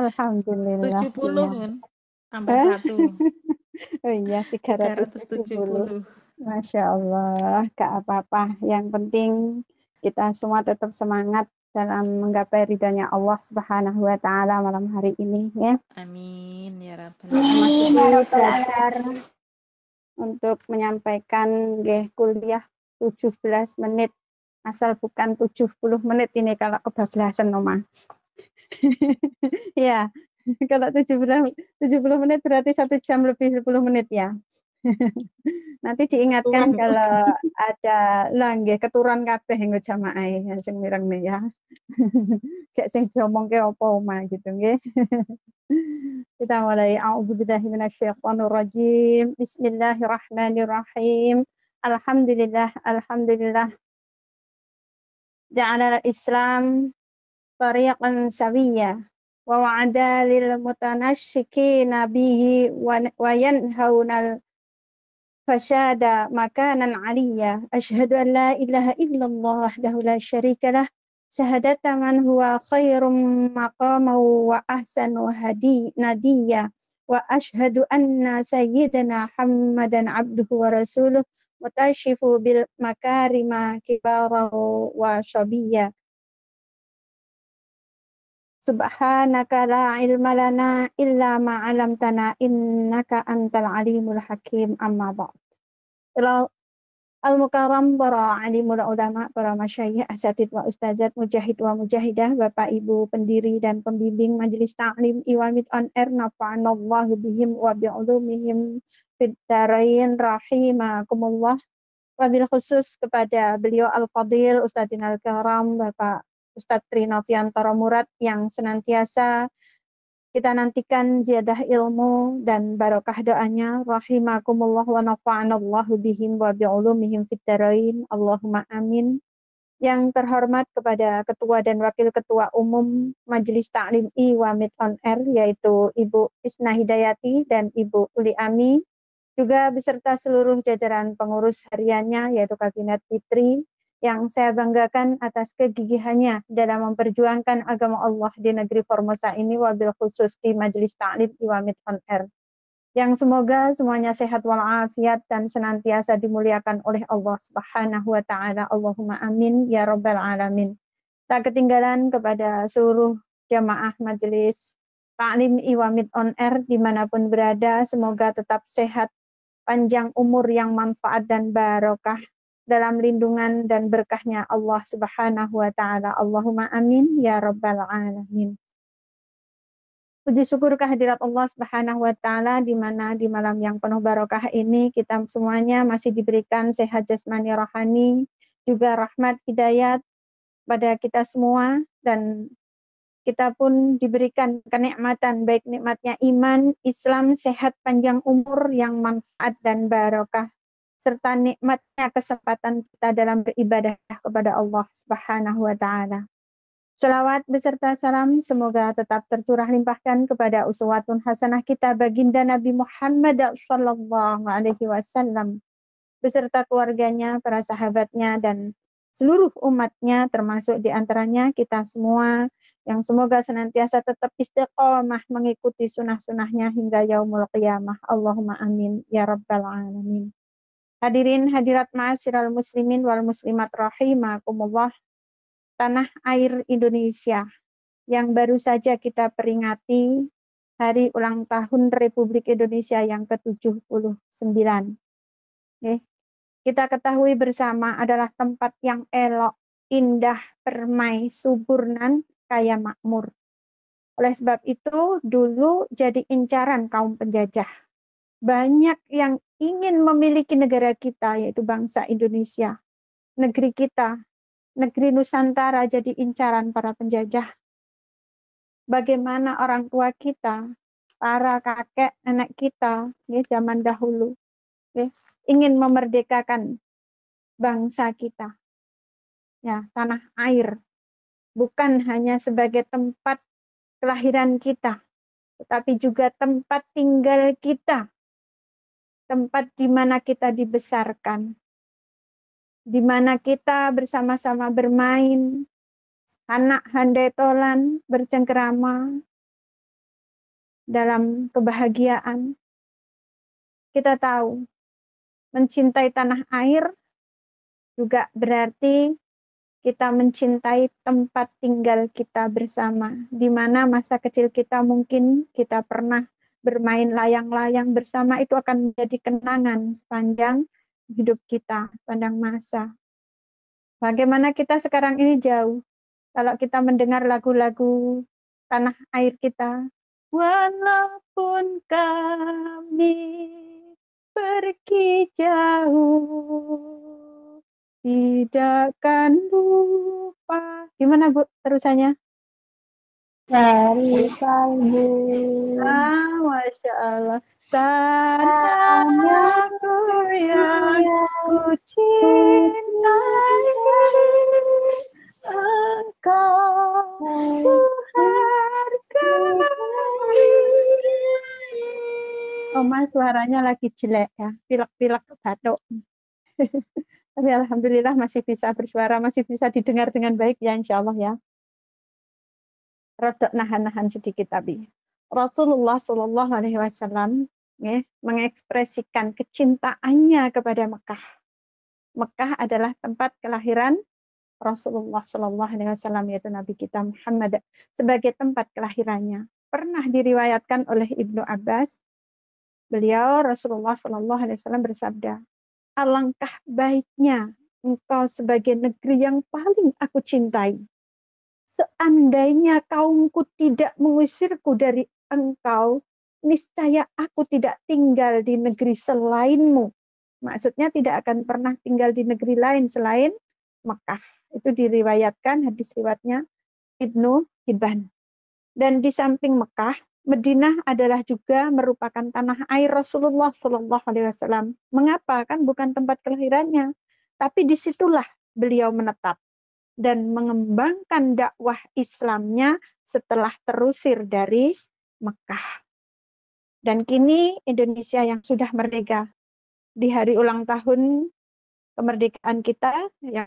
Alhamdulillah, 70 iya. kan, tambah Eh? 1. Oh iya, 370. 370. Masya Allah, gak apa-apa. Yang penting kita semua tetap semangat dalam menggapai ridhonya Allah Subhanahu wa Ta'ala malam hari ini ya. Amin ya rabbal Memasuki alamin. Ya Rabbal belajar Alamin. untuk menyampaikan kuliah 17 menit. Asal bukan 70 menit ini kalau kebablasan Noma. Ya, kalau 70 menit berarti 1 jam lebih 10 menit ya. Nanti diingatkan Tuan. kalau ada langgih keturunan kabeh nggo jamaah ya sing mireng ya. Kayak sing diomongke apa omah gitu nggih. Kita mulai a'udzubillahi minasyaitonir rajim. Bismillahirrahmanirrahim. Alhamdulillah ja'ala al-Islam tariqan sawiyya wa wa'ada lil mutanasyikina bihi wa yanhauna فشاد مكانا عليا أشهد أن لا إله إلا الله وحده لا شريك له شهادة من هو خير مقاما وأحسن نديا وأشهد أن سيدنا محمدا عبده ورسوله متشف بالمكارم كبارا وشبيا سبحانك لا علم لنا إلا ما علمتنا إنك أنت العليم الحكيم أما بعد. Al-Mukarram, para alimul ulama, para masyayikh, asatid wa ustazat, mujahid wa mujahidah, Bapak Ibu pendiri dan pembimbing Majelis Ta'lim Iwamid on Air, nafa'anallahu bihim wa bi'ulumihim fid darain rahimakumullah. Wabil khusus kepada beliau Al-Fadil Ustadzin Al-Karam Bapak Ustadz Trinoviantoro Murad yang senantiasa kita nantikan ziyadah ilmu dan barokah doanya. Rahimakumullah wa nafa'anallahu bihim wa bi'ulumihim fid darain. Allahumma amin. Yang terhormat kepada Ketua dan Wakil Ketua Umum Majelis Ta'lim Iwamid on Air, yaitu Ibu Isna Hidayati dan Ibu Uli Ami, juga beserta seluruh jajaran pengurus hariannya, yaitu Kabinet Fitri, yang saya banggakan atas kegigihannya dalam memperjuangkan agama Allah di negeri Formosa ini, wabil khusus di Majelis Ta'lim Iwamid on Air. Yang semoga semuanya sehat walafiat dan senantiasa dimuliakan oleh Allah Subhanahu wa Ta'ala. Allahumma amin ya Rabbal Alamin. Tak ketinggalan kepada seluruh jamaah Majelis Ta'lim Iwamid on Air dimanapun berada, semoga tetap sehat, panjang umur yang manfaat dan barokah dalam lindungan dan berkahnya Allah Subhanahu wa Ta'ala. Allahumma amin ya Rabbal Alamin. Puji syukur kehadirat Allah Subhanahu wa Ta'ala, di mana di malam yang penuh barokah ini kita semuanya masih diberikan sehat jasmani rohani, juga rahmat hidayat pada kita semua, dan kita pun diberikan kenikmatan, baik nikmatnya iman, Islam, sehat, panjang umur yang manfaat dan barokah, serta nikmatnya kesempatan kita dalam beribadah kepada Allah Subhanahu wa Ta'ala. Selawat beserta salam semoga tetap tercurah limpahkan kepada uswatun hasanah kita baginda Nabi Muhammad sallallahu alaihi wasallam beserta keluarganya, para sahabatnya, dan seluruh umatnya, termasuk diantaranya kita semua, yang semoga senantiasa tetap istiqomah mengikuti sunnah-sunnahnya hingga yaumul qiyamah. Allahumma amin ya Rabbal Alamin. Hadirin hadirat ma'asyiral muslimin wal muslimat rahimakumullah. Tanah air Indonesia yang baru saja kita peringati hari ulang tahun Republik Indonesia yang ke-79. Kita ketahui bersama adalah tempat yang elok, indah, permai, subur, dan kaya makmur. Oleh sebab itu, dulu jadi incaran kaum penjajah. Banyak yang ingin memiliki negara kita, yaitu bangsa Indonesia. Negeri kita, negeri Nusantara jadi incaran para penjajah. Bagaimana orang tua kita, para kakek, nenek kita, ya, zaman dahulu, ya, ingin memerdekakan bangsa kita, ya, tanah air, bukan hanya sebagai tempat kelahiran kita, tetapi juga tempat tinggal kita, tempat di mana kita dibesarkan, di mana kita bersama-sama bermain, anak handai tolan, bercengkerama, dalam kebahagiaan. Kita tahu mencintai tanah air juga berarti kita mencintai tempat tinggal kita bersama, di mana masa kecil kita mungkin kita pernah bermain layang-layang bersama, itu akan menjadi kenangan sepanjang hidup kita, sepanjang masa. Bagaimana kita sekarang ini jauh, kalau kita mendengar lagu-lagu tanah air kita, walaupun kami pergi jauh, tidak akan lupa. Gimana Bu terusannya? Dari kalbu Masya Allah. Tanahku yang ku cintai, engkau ku hargai. Oma suaranya lagi jelek ya, pilek-pilek batuk. Tapi alhamdulillah masih bisa bersuara, masih bisa didengar dengan baik ya insya Allah ya. Rodok nahan-nahan sedikit tapi. Rasulullah Shallallahu Alaihi Wasallam mengekspresikan kecintaannya kepada Mekah. Mekah adalah tempat kelahiran Rasulullah Shallallahu Alaihi Wasallam, yaitu Nabi kita Muhammad, sebagai tempat kelahirannya. Pernah diriwayatkan oleh Ibnu Abbas, beliau Rasulullah Shallallahu Alaihi Wasallam bersabda, alangkah baiknya engkau sebagai negeri yang paling aku cintai. Seandainya kaumku tidak mengusirku dari engkau, niscaya aku tidak tinggal di negeri selainmu. Maksudnya tidak akan pernah tinggal di negeri lain selain Mekah. Itu diriwayatkan hadis riwayatnya Ibnu Hibban. Dan di samping Mekah, Madinah adalah juga merupakan tanah air Rasulullah Shallallahu Alaihi Wasallam. Mengapa? Kan bukan tempat kelahirannya, tapi disitulah beliau menetap dan mengembangkan dakwah Islamnya setelah terusir dari Mekah. Dan kini Indonesia yang sudah merdeka, di hari ulang tahun kemerdekaan kita yang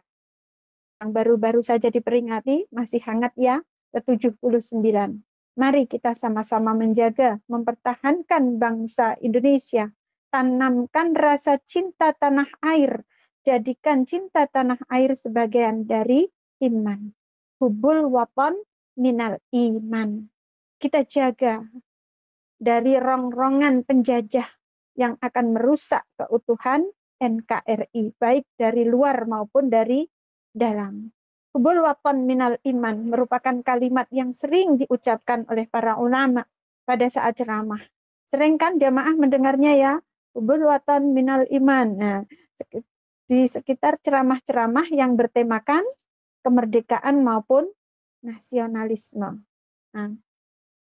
baru-baru saja diperingati, masih hangat ya, ke-79. Mari kita sama-sama menjaga, mempertahankan bangsa Indonesia, tanamkan rasa cinta tanah air, jadikan cinta tanah air sebagian dari iman. Hubul watan minal iman. Kita jaga dari rongrongan penjajah yang akan merusak keutuhan NKRI, baik dari luar maupun dari dalam. Hubul watan minal iman merupakan kalimat yang sering diucapkan oleh para ulama pada saat ceramah. Sering kan jamaah mendengarnya ya, hubul watan minal iman. Nah, di sekitar ceramah-ceramah yang bertemakan kemerdekaan maupun nasionalisme. Nah,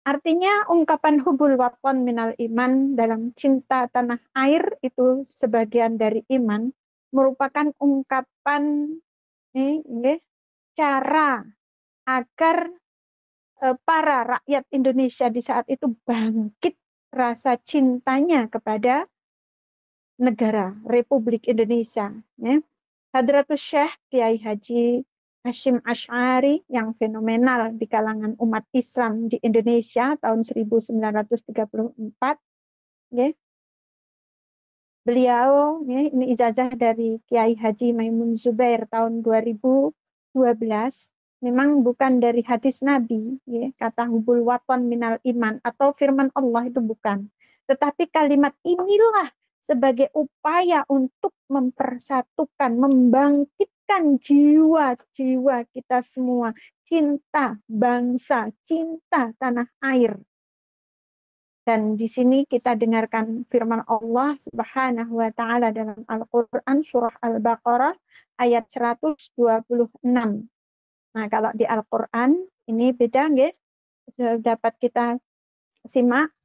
artinya ungkapan hubul watan minal iman dalam cinta tanah air itu sebagian dari iman, merupakan ungkapan cara agar para rakyat Indonesia di saat itu bangkit rasa cintanya kepada negara Republik Indonesia. Hadratus Syekh Kiai Haji Hashim Asy'ari yang fenomenal di kalangan umat Islam di Indonesia tahun 1934. Beliau, ini ijazah dari Kiai Haji Maimun Zubair tahun 2012, memang bukan dari hadis Nabi, kata hubul watan minal iman atau firman Allah itu bukan. Tetapi kalimat inilah sebagai upaya untuk mempersatukan, membangkitkan jiwa-jiwa kita semua, cinta bangsa, cinta tanah air. Dan di sini kita dengarkan firman Allah Subhanahu wa taala dalam Al-Qur'an surah Al-Baqarah ayat 126. Nah, kalau di Al-Qur'an ini beda nggih? Dapat kita simak.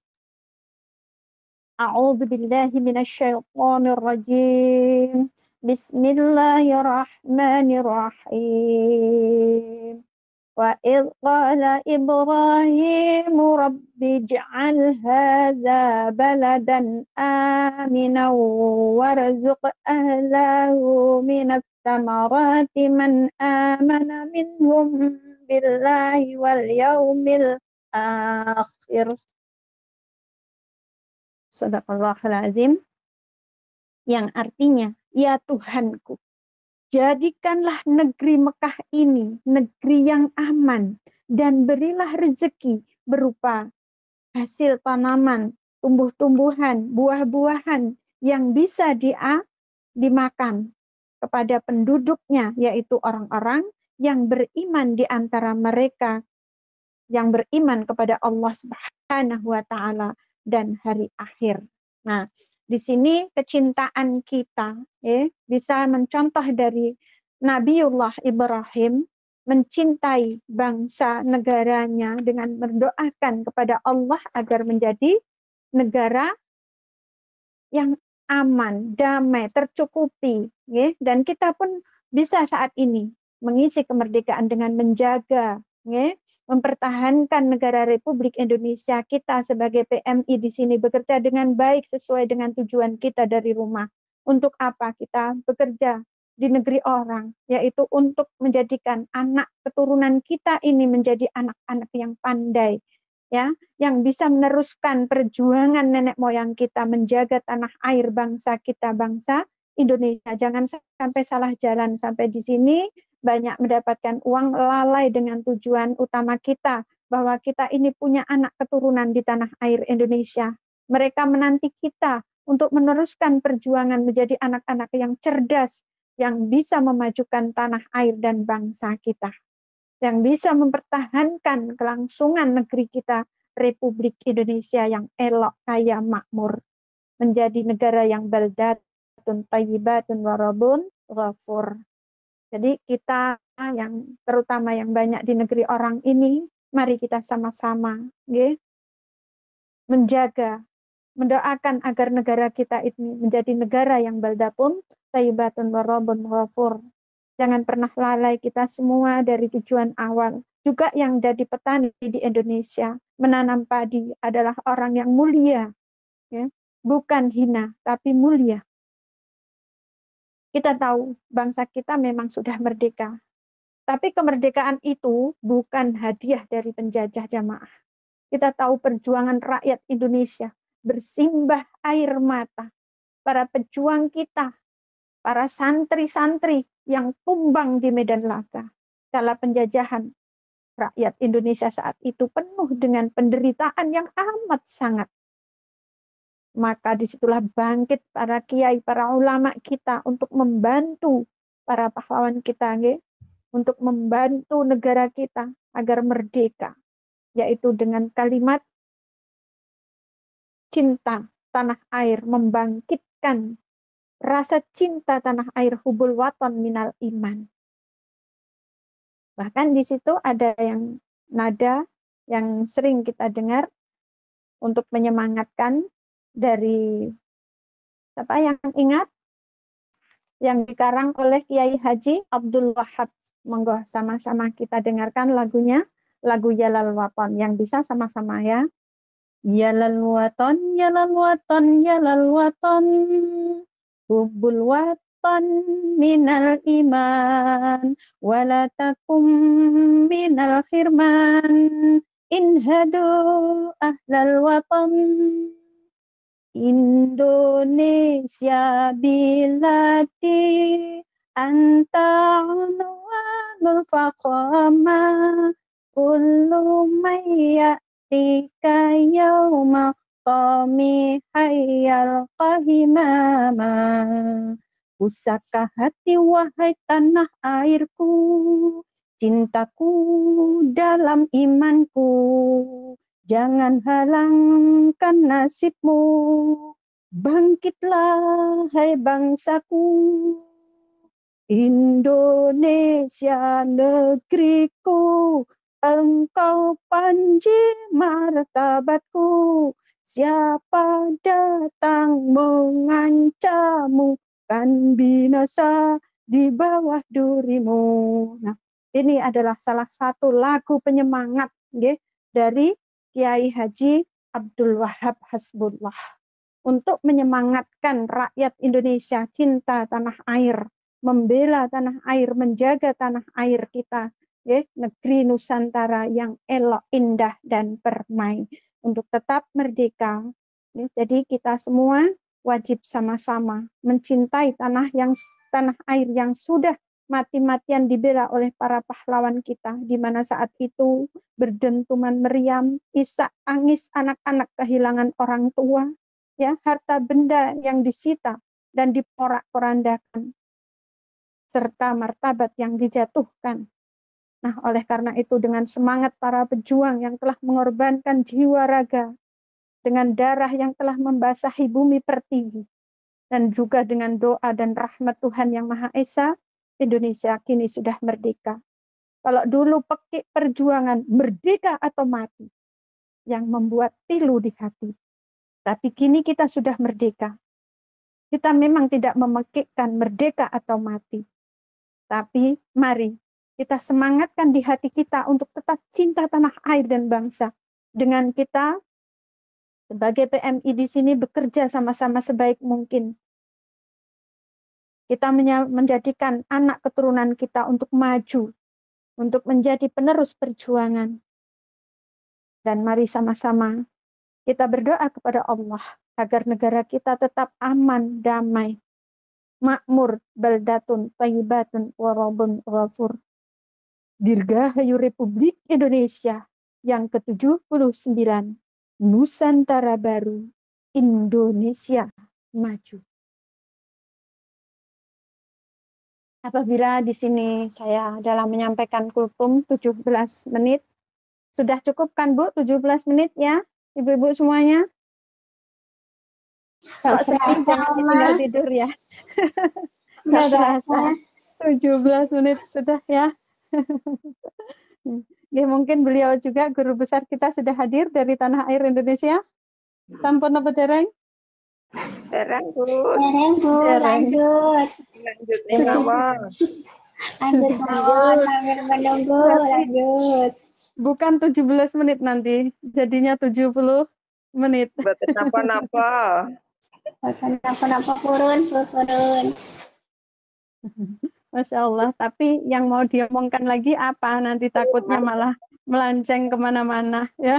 A'udzu billahi minasyaitonir rajim. Bismillahirrahmanirrahim. وَإِذْ قَالَ إِبْرَاهِيمُ رَبِّ اجْعَلْ هَذَا بَلَدًا آمِنًا وَارْزُقْ أَهْلَهُ مِنَ الثَّمَرَاتِ مَنْ آمَنَ مِنْهُمْ بِاللَّهِ وَالْيَوْمِ الْآخِرِ Shadaqallahul azim, yang artinya, ya Tuhanku, jadikanlah negeri Mekah ini negeri yang aman dan berilah rezeki berupa hasil tanaman, tumbuh-tumbuhan, buah-buahan yang bisa dimakan kepada penduduknya, yaitu orang-orang yang beriman di antara mereka, yang beriman kepada Allah Subhanahu wa taala dan hari akhir. Nah, di sini kecintaan kita bisa mencontoh dari Nabiullah Ibrahim mencintai bangsa negaranya dengan mendoakan kepada Allah agar menjadi negara yang aman, damai, tercukupi. Dan kita pun bisa saat ini mengisi kemerdekaan dengan menjaga, mempertahankan negara Republik Indonesia kita sebagai PMI di sini bekerja dengan baik sesuai dengan tujuan kita dari rumah. Untuk apa kita bekerja di negeri orang, yaitu untuk menjadikan anak keturunan kita ini menjadi anak-anak yang pandai, ya, yang bisa meneruskan perjuangan nenek moyang kita menjaga tanah air bangsa kita, bangsa Indonesia. Jangan sampai salah jalan. Sampai di sini banyak mendapatkan uang, lalai dengan tujuan utama kita, bahwa kita ini punya anak keturunan di tanah air Indonesia. Mereka menanti kita untuk meneruskan perjuangan menjadi anak-anak yang cerdas, yang bisa memajukan tanah air dan bangsa kita, yang bisa mempertahankan kelangsungan negeri kita, Republik Indonesia yang elok, kaya, makmur, menjadi negara yang baldatun thayyibatun warabun ghafur. Jadi kita yang terutama yang banyak di negeri orang ini, mari kita sama-sama menjaga, mendoakan agar negara kita ini menjadi negara yang baldatun thayyibatun warabun ghafur. Jangan pernah lalai kita semua dari tujuan awal. Juga yang jadi petani di Indonesia, menanam padi adalah orang yang mulia, bukan hina, tapi mulia. Kita tahu bangsa kita memang sudah merdeka, tapi kemerdekaan itu bukan hadiah dari penjajah jamaah. Kita tahu perjuangan rakyat Indonesia, bersimbah air mata, para pejuang kita, para santri-santri yang tumbang di medan laga kala penjajahan. Rakyat Indonesia saat itu penuh dengan penderitaan yang amat sangat. Maka disitulah bangkit para kiai, para ulama kita untuk membantu para pahlawan kita, untuk membantu negara kita agar merdeka, yaitu dengan kalimat cinta tanah air, membangkitkan rasa cinta tanah air, hubul waton minal iman. Bahkan di situ ada yang nada yang sering kita dengar untuk menyemangatkan dari siapa yang ingat, yang dikarang oleh Kiai Haji Abdul Wahab. Monggo sama-sama kita dengarkan lagunya, lagu Yalal Waton, yang bisa sama-sama ya. Yalal Waton, Yalal Waton, Yalal Waton, hubbul waton minal iman, wala takum minal khirman, inhadu ahlal waton. Indonesia bilati anta unwanul faqama kullu mayyatika yawma qami hayyal qahimama. Pusaka hati wahai tanah airku, cintaku dalam imanku, jangan halangkan nasibmu, bangkitlah hai bangsaku. Indonesia negeriku, engkau panji martabatku, siapa datang mengancammu, kan binasa di bawah durimu. Nah, ini adalah salah satu lagu penyemangat dari Kiai Haji Abdul Wahab Hasbullah untuk menyemangatkan rakyat Indonesia cinta tanah air, membela tanah air, menjaga tanah air kita, negeri Nusantara yang elok, indah, dan permai, untuk tetap merdeka Jadi kita semua wajib sama-sama mencintai tanah air yang sudah mati-matian dibela oleh para pahlawan kita, di mana saat itu berdentuman meriam, isak tangis anak-anak kehilangan orang tua, ya, harta benda yang disita dan diporak-porandakan, serta martabat yang dijatuhkan. Nah, oleh karena itu dengan semangat para pejuang yang telah mengorbankan jiwa raga, dengan darah yang telah membasahi bumi pertiwi, dan juga dengan doa dan rahmat Tuhan Yang Maha Esa, Indonesia kini sudah merdeka. Kalau dulu pekik perjuangan merdeka atau mati yang membuat pilu di hati. Tapi kini kita sudah merdeka. Kita memang tidak memekikkan merdeka atau mati. Tapi mari kita semangatkan di hati kita untuk tetap cinta tanah air dan bangsa. Dengan kita sebagai PMI di sini bekerja sama-sama sebaik mungkin. Kita menjadikan anak keturunan kita untuk maju, untuk menjadi penerus perjuangan. Dan mari sama-sama kita berdoa kepada Allah agar negara kita tetap aman, damai, makmur, baldatun, thayyibatun, warabun, ghafur. Dirgahayu Republik Indonesia yang ke-79, Nusantara Baru, Indonesia Maju. Apabila di sini saya dalam menyampaikan kultum 17 menit, sudah cukup kan Bu 17 menit ya Ibu-ibu semuanya? Kok sedih jangan ditinggal tidur ya. Nggak terasa. 17 menit sudah ya. Ya, mungkin beliau juga guru besar kita sudah hadir dari tanah air Indonesia. Sampun apa dereng? Dereng Bu. Dereng Bu, lanjut. Lanjut nih mawon. Lanjut mawon, sambil menunggu, lanjut. Bukan 17 menit nanti, jadinya 70 menit. Betul napa-napa. Kenapa turun. Masya Allah, tapi yang mau diomongkan lagi apa? Nanti takutnya malah melenceng kemana-mana ya.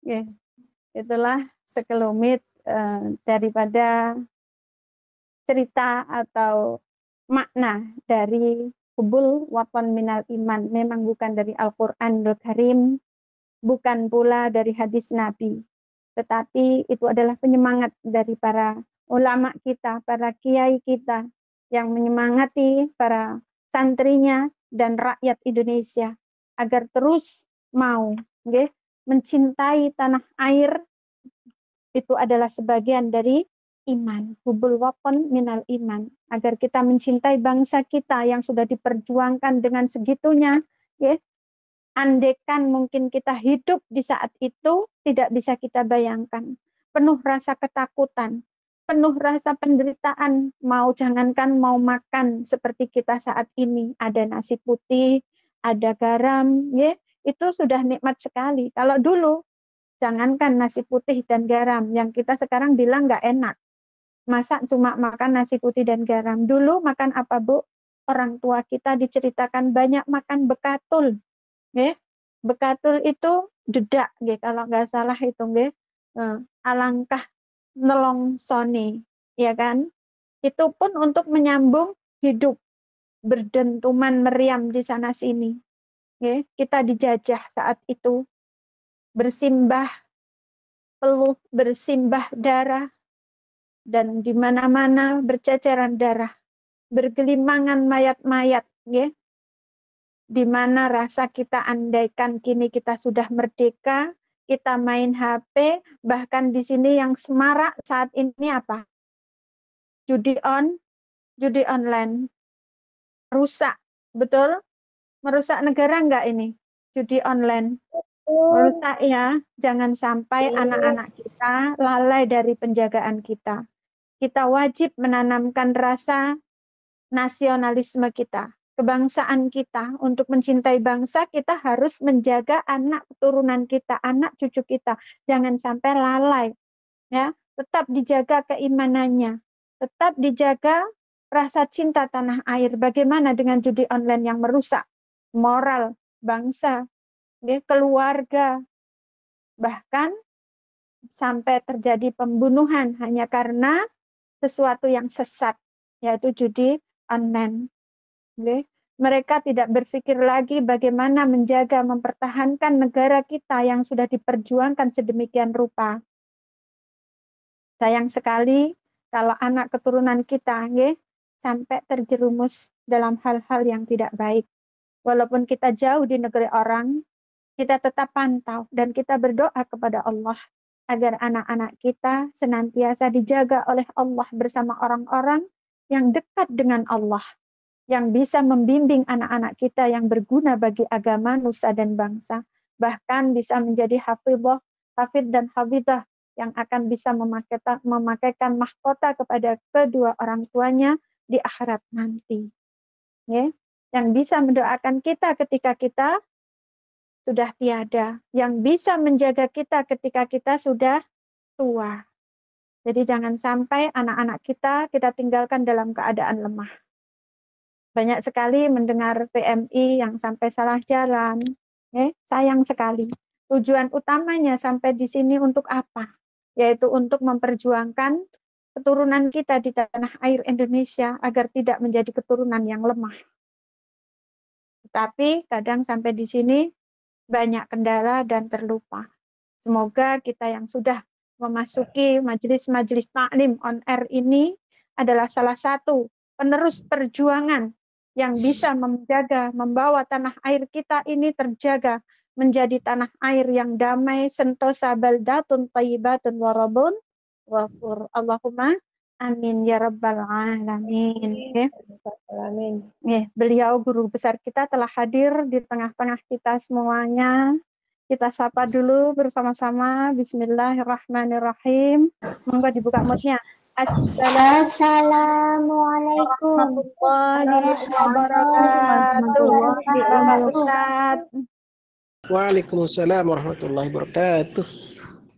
Oke, itulah sekelumit daripada cerita atau makna dari hubul waton minal iman. Memang bukan dari Al-Quranul Karim, bukan pula dari hadis Nabi, tetapi itu adalah penyemangat dari para ulama kita, para kiai kita yang menyemangati para santrinya dan rakyat Indonesia agar terus mau mencintai tanah air. Itu adalah sebagian dari iman, hubul waton minal iman, agar kita mencintai bangsa kita yang sudah diperjuangkan dengan segitunya, Andekan mungkin kita hidup di saat itu, tidak bisa kita bayangkan. Penuh rasa ketakutan, penuh rasa penderitaan, jangankan mau makan seperti kita saat ini. Ada nasi putih, ada garam, itu sudah nikmat sekali. Kalau dulu, jangankan nasi putih dan garam, yang kita sekarang bilang nggak enak. Masa cuma makan nasi putih dan garam. Dulu makan apa Bu? Orang tua kita diceritakan banyak makan bekatul. Bekatul itu dedak, kalau nggak salah itu, alangkah nelongsoni, ya kan? Itu pun untuk menyambung hidup, berdentuman meriam di sana sini. Kita dijajah saat itu, bersimbah peluh, bersimbah darah, dan di mana-mana berceceran darah, bergelimangan mayat-mayat, di mana rasa kita andaikan kini kita sudah merdeka, kita main HP, bahkan di sini yang semarak saat ini apa? Judi online. Rusak, betul? Merusak negara enggak ini? Judi online. Merusak ya, jangan sampai anak-anak kita lalai dari penjagaan kita. Kita wajib menanamkan rasa nasionalisme kita, kebangsaan kita. Untuk mencintai bangsa, kita harus menjaga anak keturunan kita, anak cucu kita. Jangan sampai lalai. Ya, tetap dijaga keimanannya. Tetap dijaga rasa cinta tanah air. Bagaimana dengan judi online yang merusak moral bangsa, keluarga, bahkan sampai terjadi pembunuhan hanya karena sesuatu yang sesat, yaitu judi online. Okay? Mereka tidak berpikir lagi bagaimana menjaga, mempertahankan negara kita yang sudah diperjuangkan sedemikian rupa. Sayang sekali kalau anak keturunan kita sampai terjerumus dalam hal-hal yang tidak baik. Walaupun kita jauh di negeri orang, kita tetap pantau dan kita berdoa kepada Allah agar anak-anak kita senantiasa dijaga oleh Allah bersama orang-orang yang dekat dengan Allah, yang bisa membimbing anak-anak kita yang berguna bagi agama, nusa, dan bangsa. Bahkan bisa menjadi hafidh dan hafidah yang akan bisa memakaikan mahkota kepada kedua orang tuanya di akhirat nanti. Yang bisa mendoakan kita ketika kita sudah tiada, yang bisa menjaga kita ketika kita sudah tua. Jadi jangan sampai anak-anak kita tinggalkan dalam keadaan lemah. Banyak sekali mendengar PMI yang sampai salah jalan. Sayang sekali. Tujuan utamanya sampai di sini untuk apa? Yaitu untuk memperjuangkan keturunan kita di tanah air Indonesia agar tidak menjadi keturunan yang lemah. Tapi kadang sampai di sini banyak kendala dan terlupa. Semoga kita yang sudah memasuki majelis-majelis taklim on air ini adalah salah satu penerus perjuangan yang bisa menjaga, membawa tanah air kita ini terjaga menjadi tanah air yang damai, sentosa, baldatun, thayyibatun, warabun, wafur. Allahumma amin ya rabbal alamin. Amin. Beliau guru besar kita telah hadir di tengah-tengah kita semuanya. Kita sapa dulu bersama-sama. Bismillahirrahmanirrahim. Monggo dibuka mic-nya. Assalamualaikum warahmatullahi wabarakatuh. Bapak Ustadz. Waalaikumsalam warahmatullahi wabarakatuh.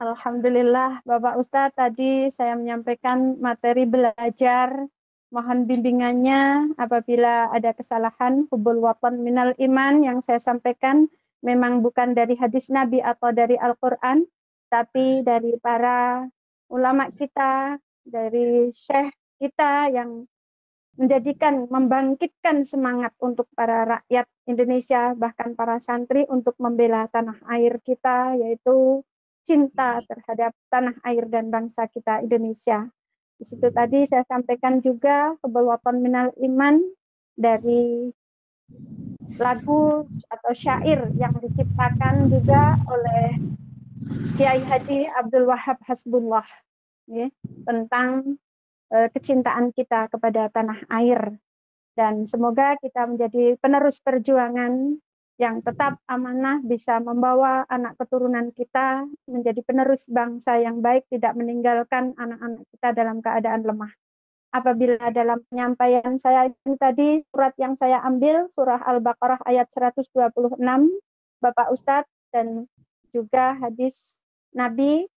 Alhamdulillah, Bapak Ustadz, tadi saya menyampaikan materi belajar. Mohon bimbingannya apabila ada kesalahan. Hubul watan minal iman yang saya sampaikan memang bukan dari hadis Nabi atau dari Al-Quran, tapi dari para ulama kita, dari syekh kita yang membangkitkan semangat untuk para rakyat Indonesia, bahkan para santri untuk membela tanah air kita, yaitu cinta terhadap tanah air dan bangsa kita Indonesia. Di situ tadi saya sampaikan juga kebawatan minal iman dari lagu atau syair yang diciptakan juga oleh Kiai Haji Abdul Wahab Hasbullah tentang kecintaan kita kepada tanah air. Dan semoga kita menjadi penerus perjuangan yang tetap amanah, bisa membawa anak keturunan kita menjadi penerus bangsa yang baik, tidak meninggalkan anak-anak kita dalam keadaan lemah. Apabila dalam penyampaian saya ini tadi, surat yang saya ambil, surah Al-Baqarah ayat 126, Bapak Ustadz, dan juga hadis Nabi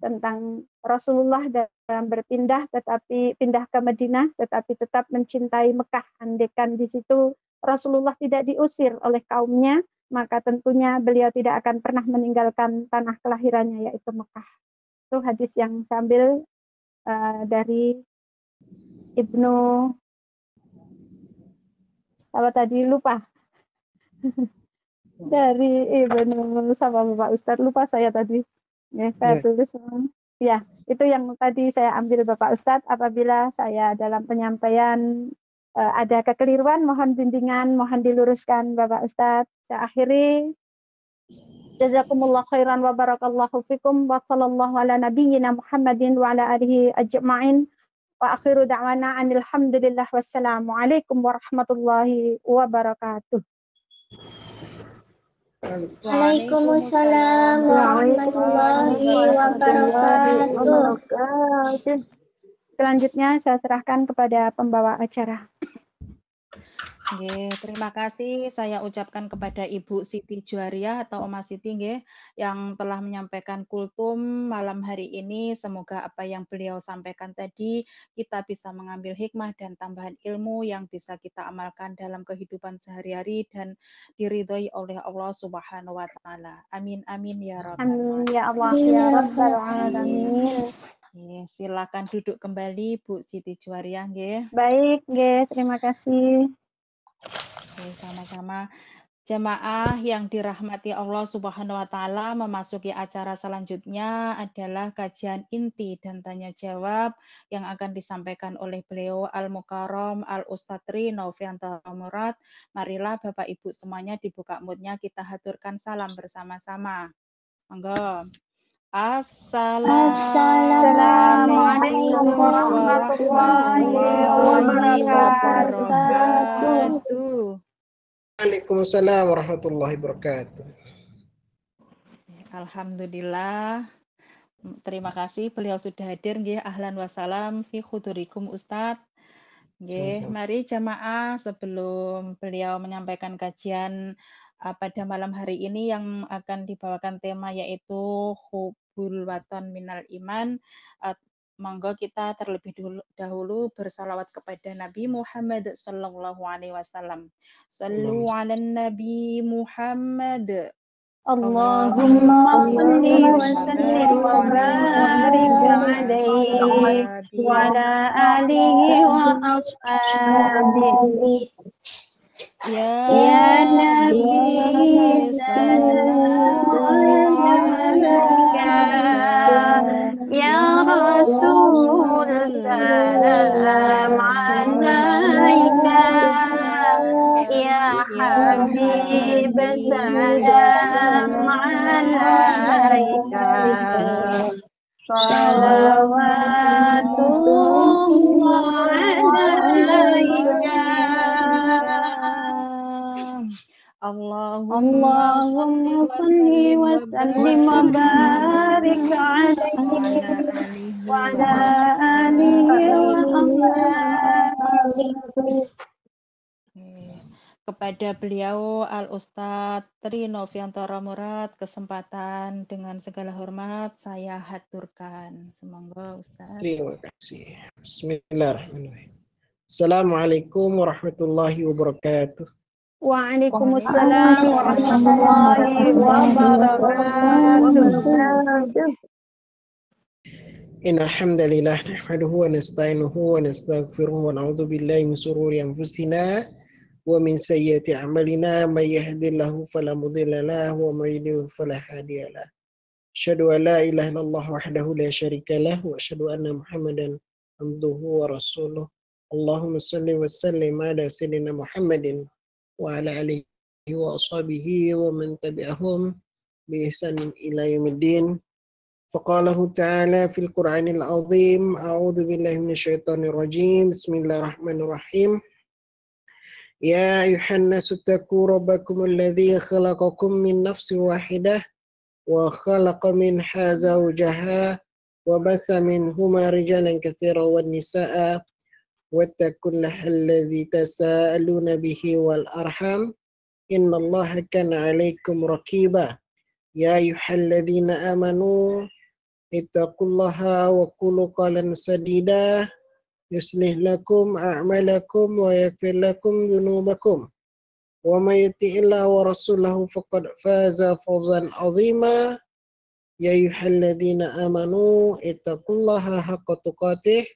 tentang Rasulullah dalam berpindah, tetapi pindah ke Madinah, tetapi tetap mencintai Mekah. Andaikan di situ Rasulullah tidak diusir oleh kaumnya, maka tentunya beliau tidak akan pernah meninggalkan tanah kelahirannya, yaitu Mekah. Itu hadis yang saya ambil dari Ibnu, apa tadi lupa. Dari Ibnu sama Bapak Ustadz, lupa saya tadi. Saya tulis. Ya, itu yang tadi saya ambil Bapak Ustadz. Apabila saya dalam penyampaian ada kekeliruan, mohon bimbingan, mohon diluruskan Bapak Ustadz. Saya akhiri. Jazakumullah khairan wa barakallahu fikum wa sallallahu ala nabiyyina Muhammadin wa ala alihi ajma'in. Wa akhiru da'wana anilhamdulillah wassalamualaikum warahmatullahi wabarakatuh. Waalaikumsalam warahmatullahi wabarakatuh. Selanjutnya saya serahkan kepada pembawa acara. Nggih, terima kasih saya ucapkan kepada Ibu Siti Juwariah atau Oma Siti nggih, yang telah menyampaikan kultum malam hari ini. Semoga apa yang beliau sampaikan tadi kita bisa mengambil hikmah dan tambahan ilmu yang bisa kita amalkan dalam kehidupan sehari-hari dan diridhoi oleh Allah Subhanahu wa taala. Amin amin ya rabbal Amin ya Allah alamin. ya Rabbal Nggih. Alamin. Nggih, silakan duduk kembali Bu Siti Juwariah nggih. Baik, nggih, terima kasih. Oke, sama-sama. Jemaah yang dirahmati Allah Subhanahu wa taala, memasuki acara selanjutnya adalah kajian inti dan tanya jawab yang akan disampaikan oleh beliau Al-Mukarram Al-Ustadz Tri Novianto Murad. Marilah Bapak Ibu semuanya dibuka moodnya, kita haturkan salam bersama-sama. Monggo. Assalamualaikum Assalamualaikum warahmatullahi warahmatullahi wabarakatuh. wabarakatuh. Waalaikumsalam warahmatullahi wabarakatuh. Alhamdulillah. Terima kasih beliau sudah hadir nggih. Ahlan wasalam fi khudurikum Ustadz. Nggih, Sama-sama. mari jamaah sebelum beliau menyampaikan kajian pada malam hari ini yang akan dibawakan tema yaitu Hubbul Watan Minal Iman. Monggo kita terlebih dahulu bersalawat kepada Nabi Muhammad sallallahu alaihi wasallam. Sallu ala Nabi Muhammad. Allahumma salli wa sallim wa barik alaihi wa ala alihi wa ashabihi. Ya Nabi salam alaika, Ya Rasul salam alaika, Ya Habib salam alaika, salawatullah alaika. Allahumma salli wa sallim wa barik alaihi wa ala alihi wa ashabihi. Kepada beliau Al-Ustadz Tri Novianto Murad, kesempatan dengan segala hormat saya haturkan. Semoga Ustadz. Terima kasih. Bismillahirrahmanirrahim. Assalamualaikum warahmatullahi wabarakatuh. Waalaikumsalam warahmatullahi wabarakatuh. Innal hamdalillah nahmaduhu wa nasta'inuhu wa nastaghfiruhu wa na'udzu billahi min shururi anfusina wa min sayyiati a'malina may yahdihillahu fala mudilla lahu wa may yudlil fala hadiya lahu. Asyhadu an la ilaha illallah wahdahu la syarika lahu wa asyhadu anna Muhammadan abduhu wa rasuluh. Allahumma shalli wa sallim ala sayyidina Muhammadin wa ala alihi wa ashabihi wa man tabi'ahum bi ihsanin ila yaumiddin. Faqalahu ta'ala fil Qur'anil azim, a'udzu billahi minasyaitonir rajim. Bismillahirrahmanirrahim. Ya ayuhan nasu taqu rabbakumul ladzi khalaqakum min nafsin wahidah wa khalaqa minha zawjaha wa basa minhuma rijalan katsiran wan nisaa wattaqullaha alladzi tasaaluna bihi wal arham innallaha kana 'alaikum raqiba. Ya ayyuhalladzina amanu ittaqullaha wa qulu qawlan sadida yuslih lakum a'malakum wa yaghfir lakum dhunubakum wa may yuti'illaha wa rasulahu faqad faza fawzan 'azima. Ya ayyuhalladzina amanu ittaqullaha haqqa tuqatih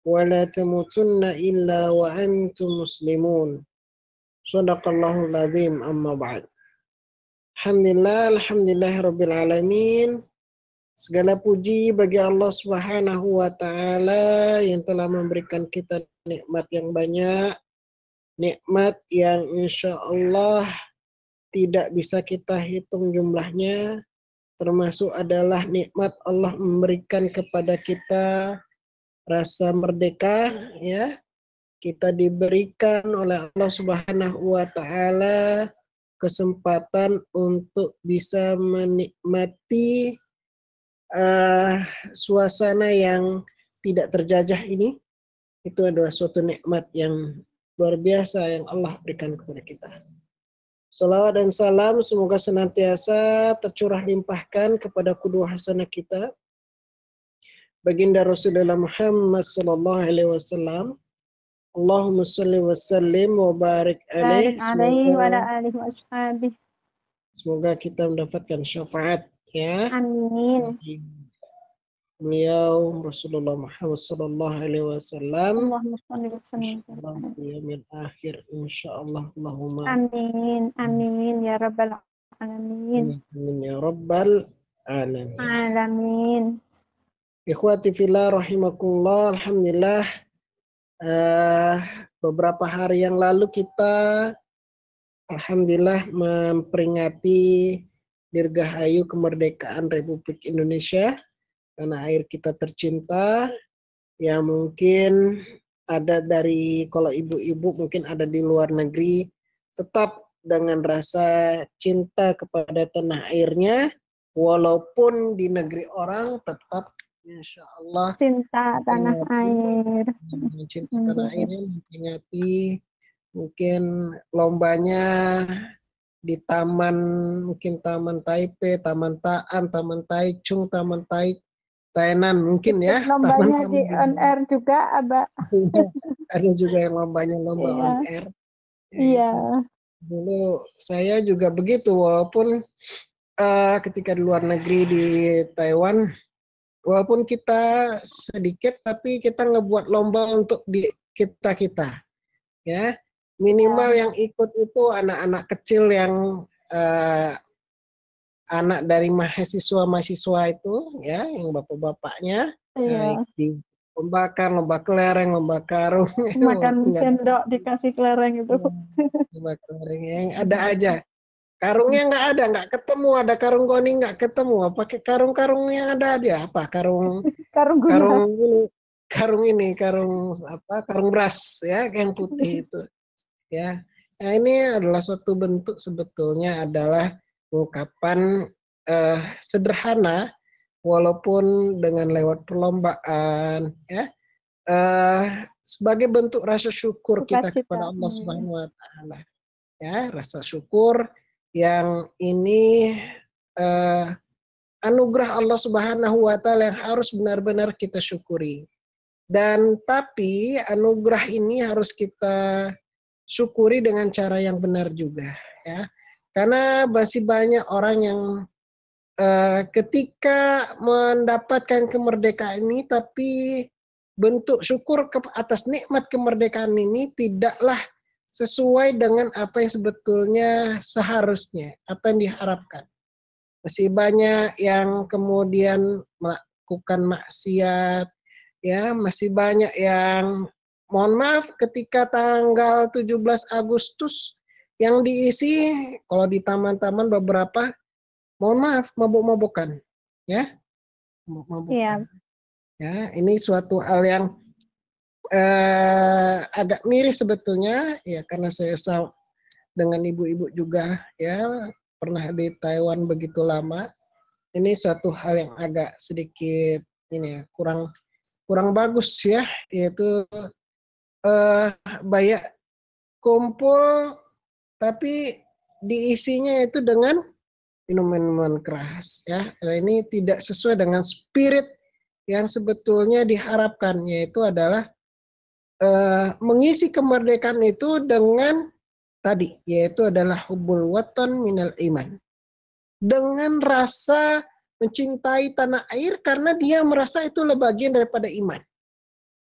wa la tamutunna illa wa antum muslimun. Shadaqallahul azim, amma ba'd. Alhamdulillahirabbil alamin. Segala puji bagi Allah Subhanahu wa taala yang telah memberikan kita nikmat yang banyak, nikmat yang insya Allah tidak bisa kita hitung jumlahnya, termasuk adalah nikmat Allah memberikan kepada kita rasa merdeka, ya. Kita diberikan oleh Allah Subhanahu wa taala kesempatan untuk bisa menikmati suasana yang tidak terjajah ini. Itu adalah suatu nikmat yang luar biasa yang Allah berikan kepada kita. Salawat dan salam semoga senantiasa tercurah limpahkan kepada qudwah hasanah kita, baginda Rasulullah Muhammad sallallahu alaihi wasallam. Allahumma shalli wa sallim wa barik alaih. Barik alaihi wa ala alihi wa ashabihi. Semoga kita mendapatkan syafaat ya. Amin. Beliau Rasulullah Muhammad sallallahu alaihi wasallam. Allahumma shalli wa sallim. Insyaallah di yaumil akhir insyaallah. Allahumma Amin. Amin ya rabbal alamin. amin ya rabbal alamin. Alamin. Ikhwati fillah rahimakumullah, alhamdulillah beberapa hari yang lalu kita alhamdulillah memperingati Dirgahayu kemerdekaan Republik Indonesia, tanah air kita tercinta, yang mungkin ada dari, kalau ibu-ibu mungkin ada di luar negeri, tetap dengan rasa cinta kepada tanah airnya, walaupun di negeri orang tetap insya Allah Cinta tanah air. cinta tanah airnya, memperingati mungkin lombanya di taman, mungkin Taman Taipei, Taman Taan, Taman Taichung, Taman Tainan mungkin ya. Lombanya di on air juga, Abah. Ada juga yang lombanya lomba on air. Iya. Dulu saya juga begitu, walaupun ketika di luar negeri di Taiwan, walaupun kita sedikit tapi kita ngebuat lomba untuk di kita ya, minimal yang ikut itu anak-anak kecil yang anak dari mahasiswa itu ya, yang bapak-bapaknya di lomba kelereng, lomba karung, makan sendok dikasih kelereng itu. Lomba kelereng yang ada aja. Karungnya nggak ketemu, ada karung goni nggak ketemu, pakai karung yang ada dia apa, karung beras ya, yang putih itu ya. Nah, ini adalah suatu bentuk, sebetulnya adalah ungkapan sederhana, walaupun dengan lewat perlombaan ya, sebagai bentuk rasa syukur kita kepada Allah Subhanahu wa taala ya, rasa syukur yang ini anugerah Allah Subhanahu wa taala yang harus benar-benar kita syukuri. Dan tapi anugerah ini harus kita syukuri dengan cara yang benar juga ya. Karena masih banyak orang yang ketika mendapatkan kemerdekaan ini, tapi bentuk syukur atas nikmat kemerdekaan ini tidaklah sesuai dengan apa yang sebetulnya seharusnya atau yang diharapkan. Masih banyak yang kemudian melakukan maksiat, ya, masih banyak yang, mohon maaf, ketika tanggal 17 Agustus yang diisi, kalau di taman-taman beberapa, mohon maaf, mabuk-mabukan, ya, mabuk-mabukan. Ya, ini suatu hal yang agak miris sebetulnya ya, karena saya dengan ibu-ibu juga ya, pernah di Taiwan begitu lama. Ini suatu hal yang agak sedikit ini ya, kurang bagus ya, yaitu banyak kumpul tapi diisinya itu dengan minuman keras ya. Nah, ini tidak sesuai dengan spirit yang sebetulnya diharapkan, yaitu adalah mengisi kemerdekaan itu dengan tadi, yaitu adalah hubbul watan minal iman, dengan rasa mencintai tanah air karena dia merasa itu bagian daripada iman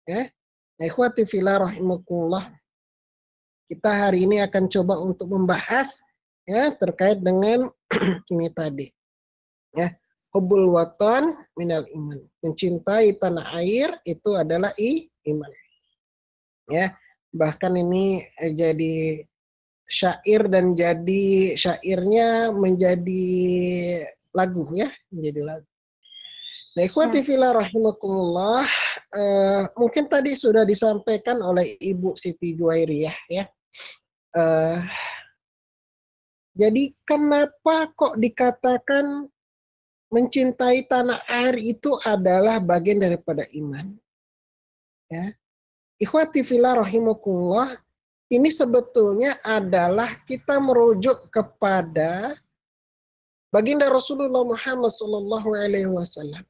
ya. Nah, ikhwati fillah rahimakumullah, kita hari ini akan coba untuk membahas ya terkait dengan ini tadi ya, hubbul watan minal iman, mencintai tanah air itu adalah iman. Ya, bahkan ini jadi syair, dan jadi syairnya menjadi lagu ya, menjadi lagu. Nah, ikhwati fillah rahimakumullah, mungkin tadi sudah disampaikan oleh Ibu Siti Juwairiyah ya. Jadi kenapa kok dikatakan mencintai tanah air itu adalah bagian daripada iman? Ya. Ikhwati fillah rahimakumullah, ini sebetulnya adalah kita merujuk kepada baginda Rasulullah Muhammad sallallahu alaihi wasallam.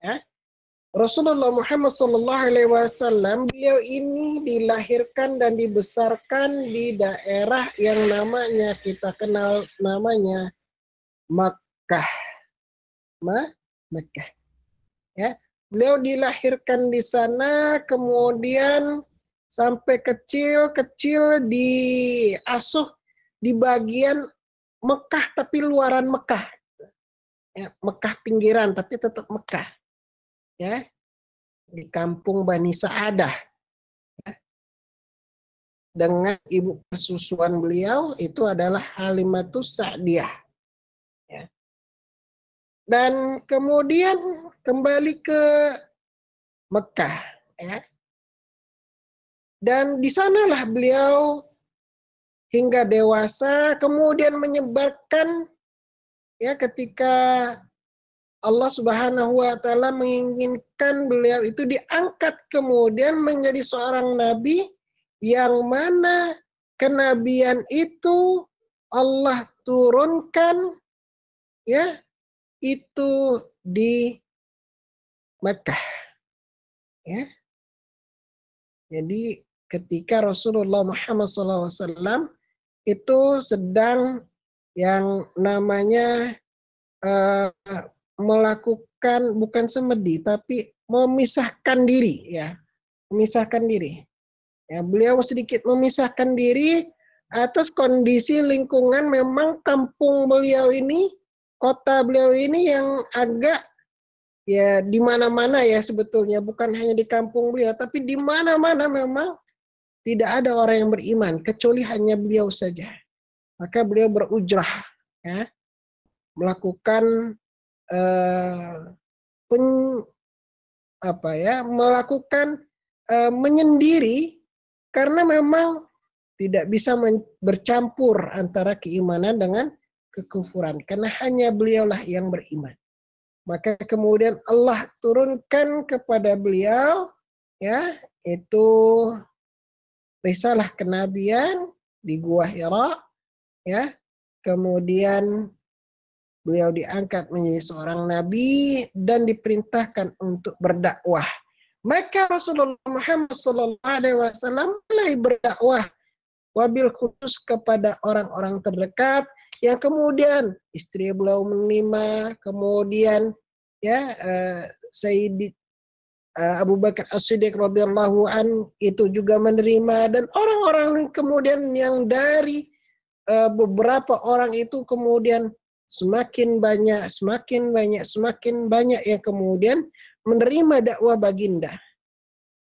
Ya. Rasulullah Muhammad sallallahu alaihi wasallam, beliau ini dilahirkan dan dibesarkan di daerah yang namanya kita kenal namanya Makkah. Makkah. Ya. Beliau dilahirkan di sana, kemudian sampai kecil-kecil diasuh di bagian Mekah tapi luaran Mekah. Ya, Mekah pinggiran tapi tetap Mekah. Ya. Di kampung Bani Sa'adah. Ya. Dengan ibu persusuan beliau itu adalah Halimatus Sa'diyah. Ya. Dan kemudian kembali ke Mekah, ya. Dan di sanalah beliau hingga dewasa, kemudian menyebarkan, ya, ketika Allah Subhanahu wa taala menginginkan beliau itu diangkat kemudian menjadi seorang nabi yang mana kenabian itu Allah turunkan, ya, itu di Mekah, ya. Jadi ketika Rasulullah Muhammad SAW itu sedang yang namanya melakukan bukan semedi tapi memisahkan diri, ya, memisahkan diri. Ya, beliau sedikit memisahkan diri atas kondisi lingkungan memang kampung beliau ini, kota beliau ini yang agak ya di mana-mana ya sebetulnya, bukan hanya di kampung beliau tapi di mana-mana memang tidak ada orang yang beriman kecuali hanya beliau saja. Maka beliau berujrah, ya, melakukan melakukan menyendiri karena memang tidak bisa bercampur antara keimanan dengan kekufuran karena hanya beliaulah yang beriman. Maka kemudian Allah turunkan kepada beliau, ya, itu risalah kenabian di Gua Hira, ya. Kemudian beliau diangkat menjadi seorang nabi dan diperintahkan untuk berdakwah. Maka Rasulullah Muhammad SAW mulai berdakwah wabil khusus kepada orang-orang terdekat yang kemudian istri beliau menerima, kemudian ya Sayyid Abu Bakar As-Siddiq radhiyallahu an itu juga menerima, dan orang-orang kemudian yang dari beberapa orang itu kemudian semakin banyak yang kemudian menerima dakwah baginda.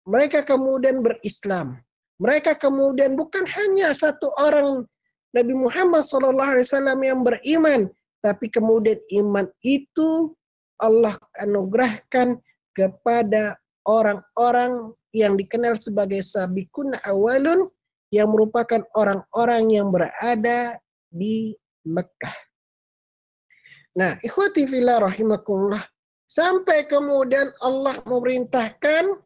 Mereka kemudian berislam. Mereka kemudian bukan hanya satu orang Nabi Muhammad SAW yang beriman, tapi kemudian iman itu Allah anugerahkan kepada orang-orang yang dikenal sebagai sabiqun awalun yang merupakan orang-orang yang berada di Mekah. Nah, ikhwati fillah rahimakumullah, sampai kemudian Allah memerintahkan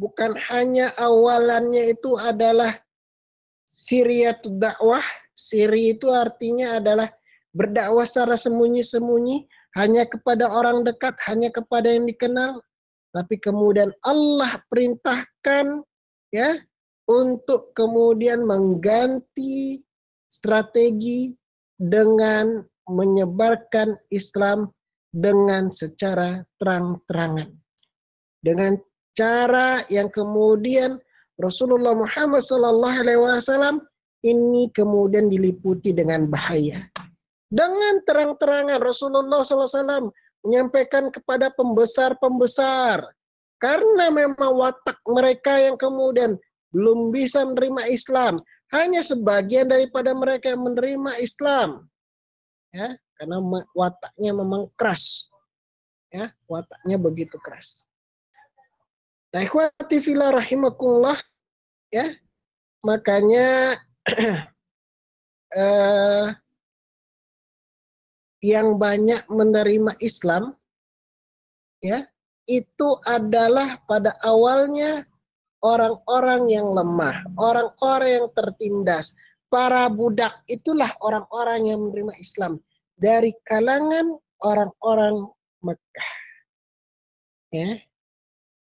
bukan hanya awalannya itu adalah siriyatud dakwah. Siri itu artinya adalah berdakwah secara sembunyi-sembunyi, hanya kepada orang dekat, hanya kepada yang dikenal. Tapi kemudian Allah perintahkan, ya, untuk kemudian mengganti strategi dengan menyebarkan Islam dengan secara terang-terangan. Dengan cara yang kemudian Rasulullah Muhammad SAW ini kemudian diliputi dengan bahaya. Dengan terang-terangan Rasulullah SAW menyampaikan kepada pembesar-pembesar, karena memang watak mereka yang kemudian belum bisa menerima Islam, hanya sebagian daripada mereka yang menerima Islam, ya, karena wataknya memang keras, ya, wataknya begitu keras. Nah, ikhwati fillah rahimakumullah, ya, makanya yang banyak menerima Islam, ya, itu adalah pada awalnya orang-orang yang lemah, orang-orang yang tertindas, para budak, itulah orang-orang yang menerima Islam dari kalangan orang-orang Mekah. Ya.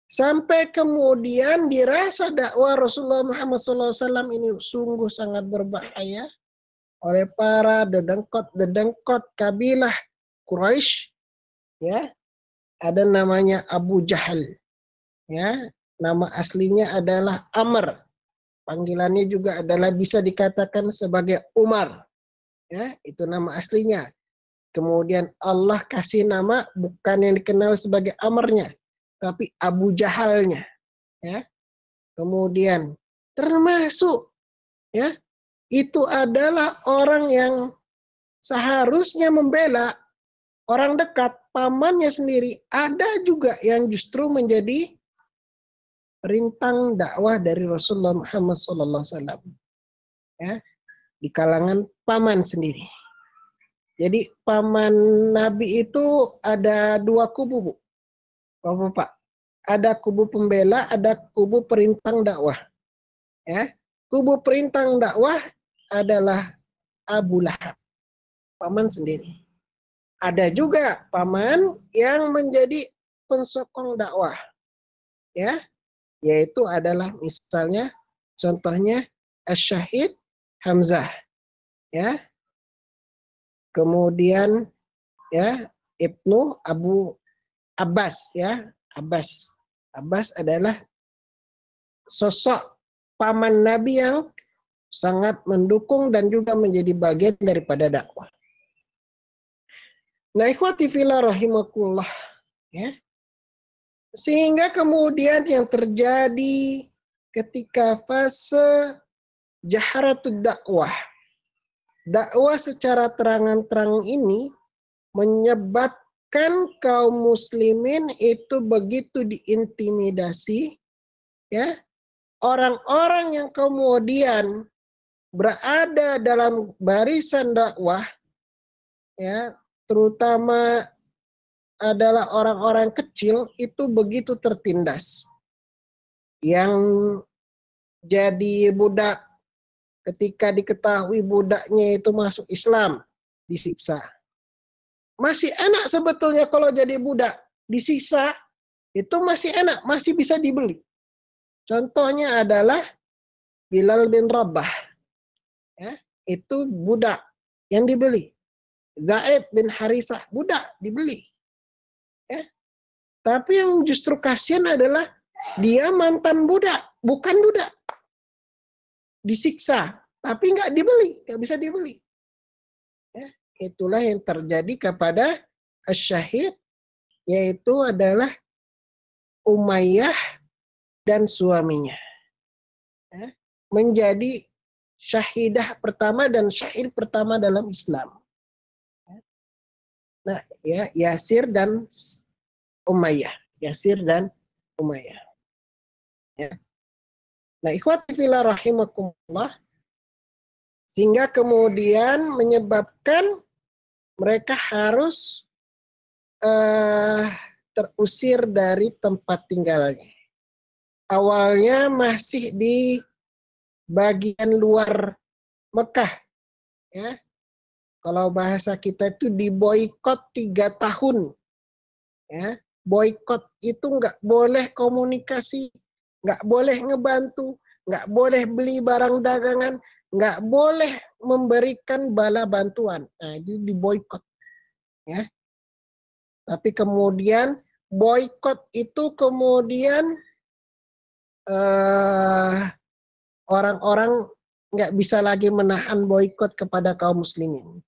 Sampai kemudian dirasa dakwah Rasulullah Muhammad SAW ini sungguh sangat berbahaya oleh para dedengkot kabilah Quraisy. Ya, ada namanya Abu Jahal. Ya, nama aslinya adalah Amr. Panggilannya juga adalah bisa dikatakan sebagai Umar. Ya, itu nama aslinya. Kemudian Allah kasih nama bukan yang dikenal sebagai Amrnya, tapi Abu Jahalnya. Ya. Kemudian termasuk ya, itu adalah orang yang seharusnya membela orang dekat, pamannya sendiri. Ada juga yang justru menjadi perintang dakwah dari Rasulullah Muhammad SAW. Ya, di kalangan paman sendiri. Jadi paman Nabi itu ada dua kubu, Bu. Bapak. Ada kubu pembela, ada kubu perintang dakwah. Ya, kubu perintang dakwah adalah Abu Lahab, paman sendiri. Ada juga paman yang menjadi pensokong dakwah. Ya, yaitu adalah misalnya contohnya Asy-Syahid Hamzah. Ya. Kemudian ya Ibnu Abu Abbas ya. Abbas adalah sosok paman Nabi yang sangat mendukung dan juga menjadi bagian daripada dakwah. Nah, ikhwati fillah rahimakumullah ya. Sehingga kemudian yang terjadi ketika fase jaharatud dakwah, dakwah secara terang-terang ini menyebabkan kaum muslimin itu begitu diintimidasi, ya. Orang-orang yang kemudian berada dalam barisan dakwah, ya, terutama adalah orang-orang kecil itu begitu tertindas. Yang jadi budak ketika diketahui budaknya itu masuk Islam, disiksa. Masih enak sebetulnya kalau jadi budak, disiksa, itu masih enak, masih bisa dibeli. Contohnya adalah Bilal bin Rabah. Ya, itu budak yang dibeli. Zaid bin Harisah, budak dibeli. Ya. Tapi yang justru kasihan adalah dia mantan budak, bukan budak. Disiksa, tapi nggak dibeli, nggak bisa dibeli. Ya, itulah yang terjadi kepada Asy-Syahid, yaitu adalah Umayyah dan suaminya. Ya, menjadi syahidah pertama dan syahid pertama dalam Islam. Nah, ya Yasir dan Umayyah. Yasir dan Umayyah. Ya. Nah, ikhwati fillah rahimakumullah, sehingga kemudian menyebabkan mereka harus terusir dari tempat tinggalnya. Awalnya masih di bagian luar Mekah, ya. Kalau bahasa kita itu diboikot 3 tahun, ya. Boikot itu nggak boleh komunikasi, nggak boleh ngebantu, nggak boleh beli barang dagangan, nggak boleh memberikan bala bantuan. Nah, itu diboikot, ya. Tapi kemudian boikot itu kemudian orang-orang nggak bisa lagi menahan boikot kepada kaum muslimin.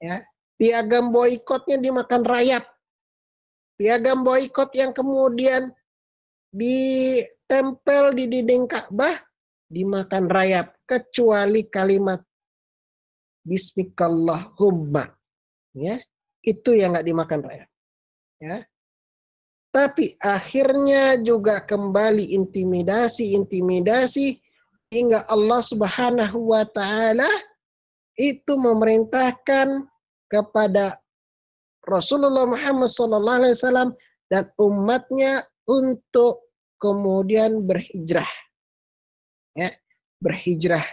Ya, piagam boikotnya dimakan rayap. Piagam boikot yang kemudian ditempel di dinding Ka'bah dimakan rayap, kecuali kalimat Bismikallahumma. Ya, itu yang nggak dimakan rayap. Ya. Tapi akhirnya juga kembali intimidasi hingga Allah Subhanahu wa taala itu memerintahkan kepada Rasulullah Muhammad SAW dan umatnya untuk kemudian berhijrah. Ya, berhijrah.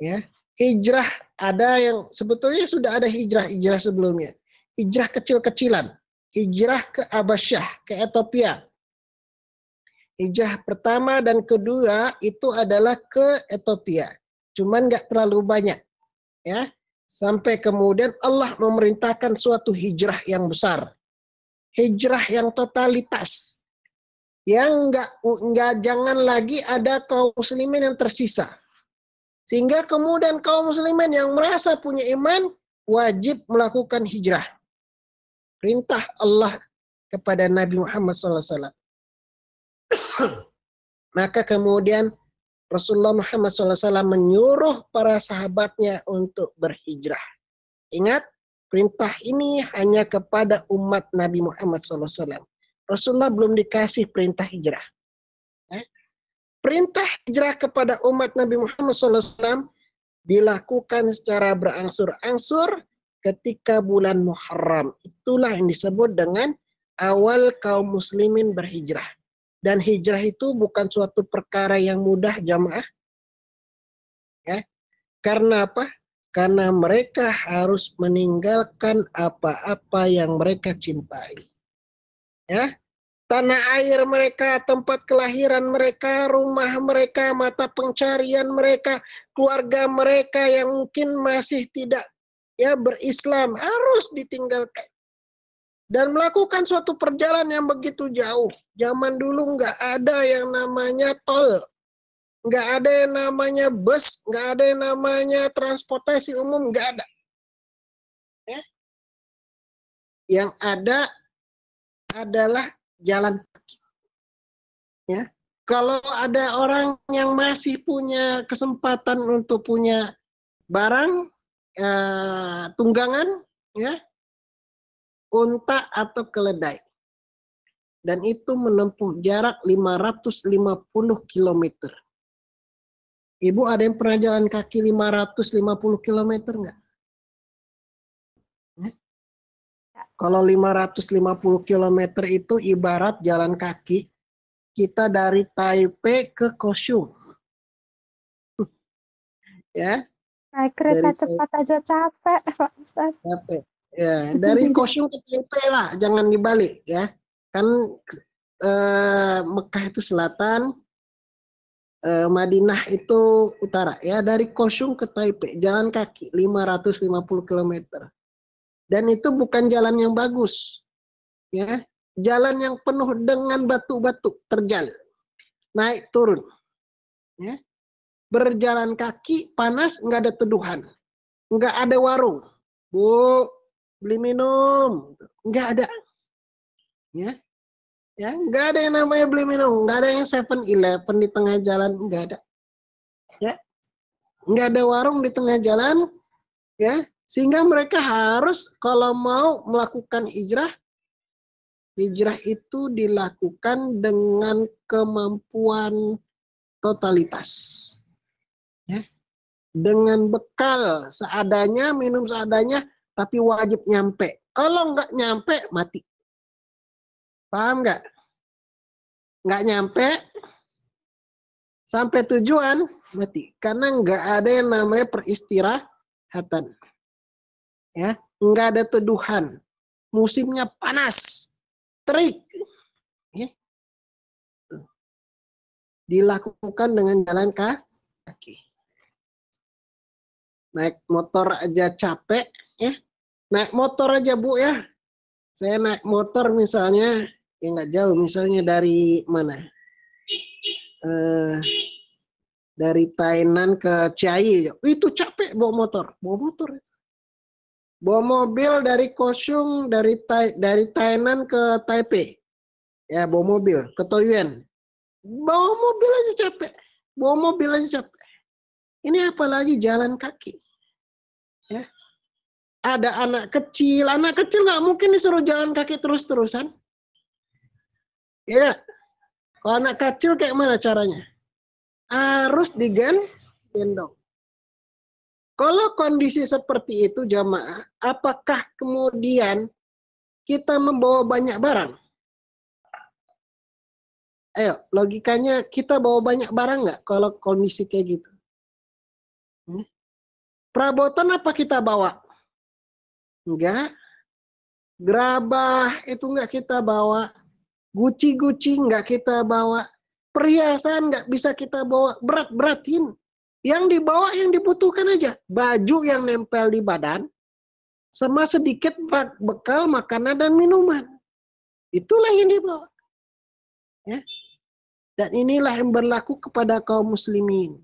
Ya, hijrah ada yang sebetulnya sudah ada hijrah sebelumnya. Hijrah kecil-kecilan, hijrah ke Abasyah, ke Ethiopia. Hijrah pertama dan kedua itu adalah ke Ethiopia. Cuman nggak terlalu banyak. Ya, sampai kemudian Allah memerintahkan suatu hijrah yang besar. Hijrah yang totalitas. Yang nggak jangan lagi ada kaum muslimin yang tersisa. Sehingga kemudian kaum muslimin yang merasa punya iman wajib melakukan hijrah. Perintah Allah kepada Nabi Muhammad SAW. Maka kemudian Rasulullah Muhammad SAW menyuruh para sahabatnya untuk berhijrah. Ingat, perintah ini hanya kepada umat Nabi Muhammad SAW. Rasulullah belum dikasih perintah hijrah. Perintah hijrah kepada umat Nabi Muhammad SAW dilakukan secara berangsur-angsur ketika bulan Muharram. Itulah yang disebut dengan awal kaum muslimin berhijrah. Dan hijrah itu bukan suatu perkara yang mudah jamaah. Ya. Karena apa? Karena mereka harus meninggalkan apa-apa yang mereka cintai. Ya. Tanah air mereka, tempat kelahiran mereka, rumah mereka, mata pencarian mereka, keluarga mereka yang mungkin masih tidak berislam harus ditinggalkan. Dan melakukan suatu perjalanan yang begitu jauh. Zaman dulu nggak ada yang namanya tol. Nggak ada yang namanya bus. Nggak ada yang namanya transportasi umum. Nggak ada. Ya. Yang ada adalah jalan kaki. Ya. Kalau ada orang yang masih punya kesempatan untuk punya barang, tunggangan, ya, unta atau keledai. Dan itu menempuh jarak 550 km. Ibu ada yang pernah jalan kaki 550 km enggak? Kalau 550 km itu ibarat jalan kaki kita dari Taipei ke Kaohsiung. Ya. Naik kereta cepat aja capek, Pak Ustaz. Capek. Ya, dari Kaohsiung ke Taipei lah, jangan dibalik ya. Kan Mekah itu selatan, Madinah itu utara ya. Dari Kaohsiung ke Taipei jalan kaki 550 km. Dan itu bukan jalan yang bagus. Ya, jalan yang penuh dengan batu-batu terjal. Naik turun. Ya. Berjalan kaki panas, nggak ada teduhan. Nggak ada warung. Bu, beli minum. Nggak ada. Ya. Ya, nggak ada yang namanya beli minum. Nggak ada yang 7-Eleven di tengah jalan. Nggak ada. Ya. Nggak ada warung di tengah jalan. Ya. Sehingga mereka harus kalau mau melakukan hijrah, hijrah itu dilakukan dengan kemampuan totalitas. Ya. Dengan bekal seadanya, minum seadanya, tapi wajib nyampe. Kalau nggak nyampe, mati. Paham nggak? Nggak nyampe, sampai tujuan, mati. Karena nggak ada yang namanya peristirahatan. Ya, nggak ada teduhan. Musimnya panas, terik. Ya. Dilakukan dengan jalan kaki. Naik motor aja capek, ya. Naik motor aja Bu ya. Saya naik motor misalnya, ya nggak jauh, misalnya dari mana? Dari Tainan ke Chiayi, itu capek bawa motor. Bawa mobil dari Kaohsiung, dari Tainan ke Taipei. Ya, bawa mobil ke Taoyuan. Bawa mobil aja capek. Ini apalagi jalan kaki. Ya. Ada anak kecil nggak mungkin disuruh jalan kaki terus-terusan. Ya, kalau anak kecil kayak mana caranya? Harus digendong. Kalau kondisi seperti itu jamaah, apakah kemudian kita membawa banyak barang? Ayo, logikanya kita bawa banyak barang nggak kalau kondisi kayak gitu? Perabotan apa kita bawa? Enggak. Gerabah itu nggak kita bawa. Guci-guci nggak kita bawa. Perhiasan nggak bisa kita bawa. Berat-beratin. Yang dibawa yang dibutuhkan aja. Baju yang nempel di badan. Sama sedikit bekal makanan dan minuman. Itulah yang dibawa. Ya. Dan inilah yang berlaku kepada kaum muslimin.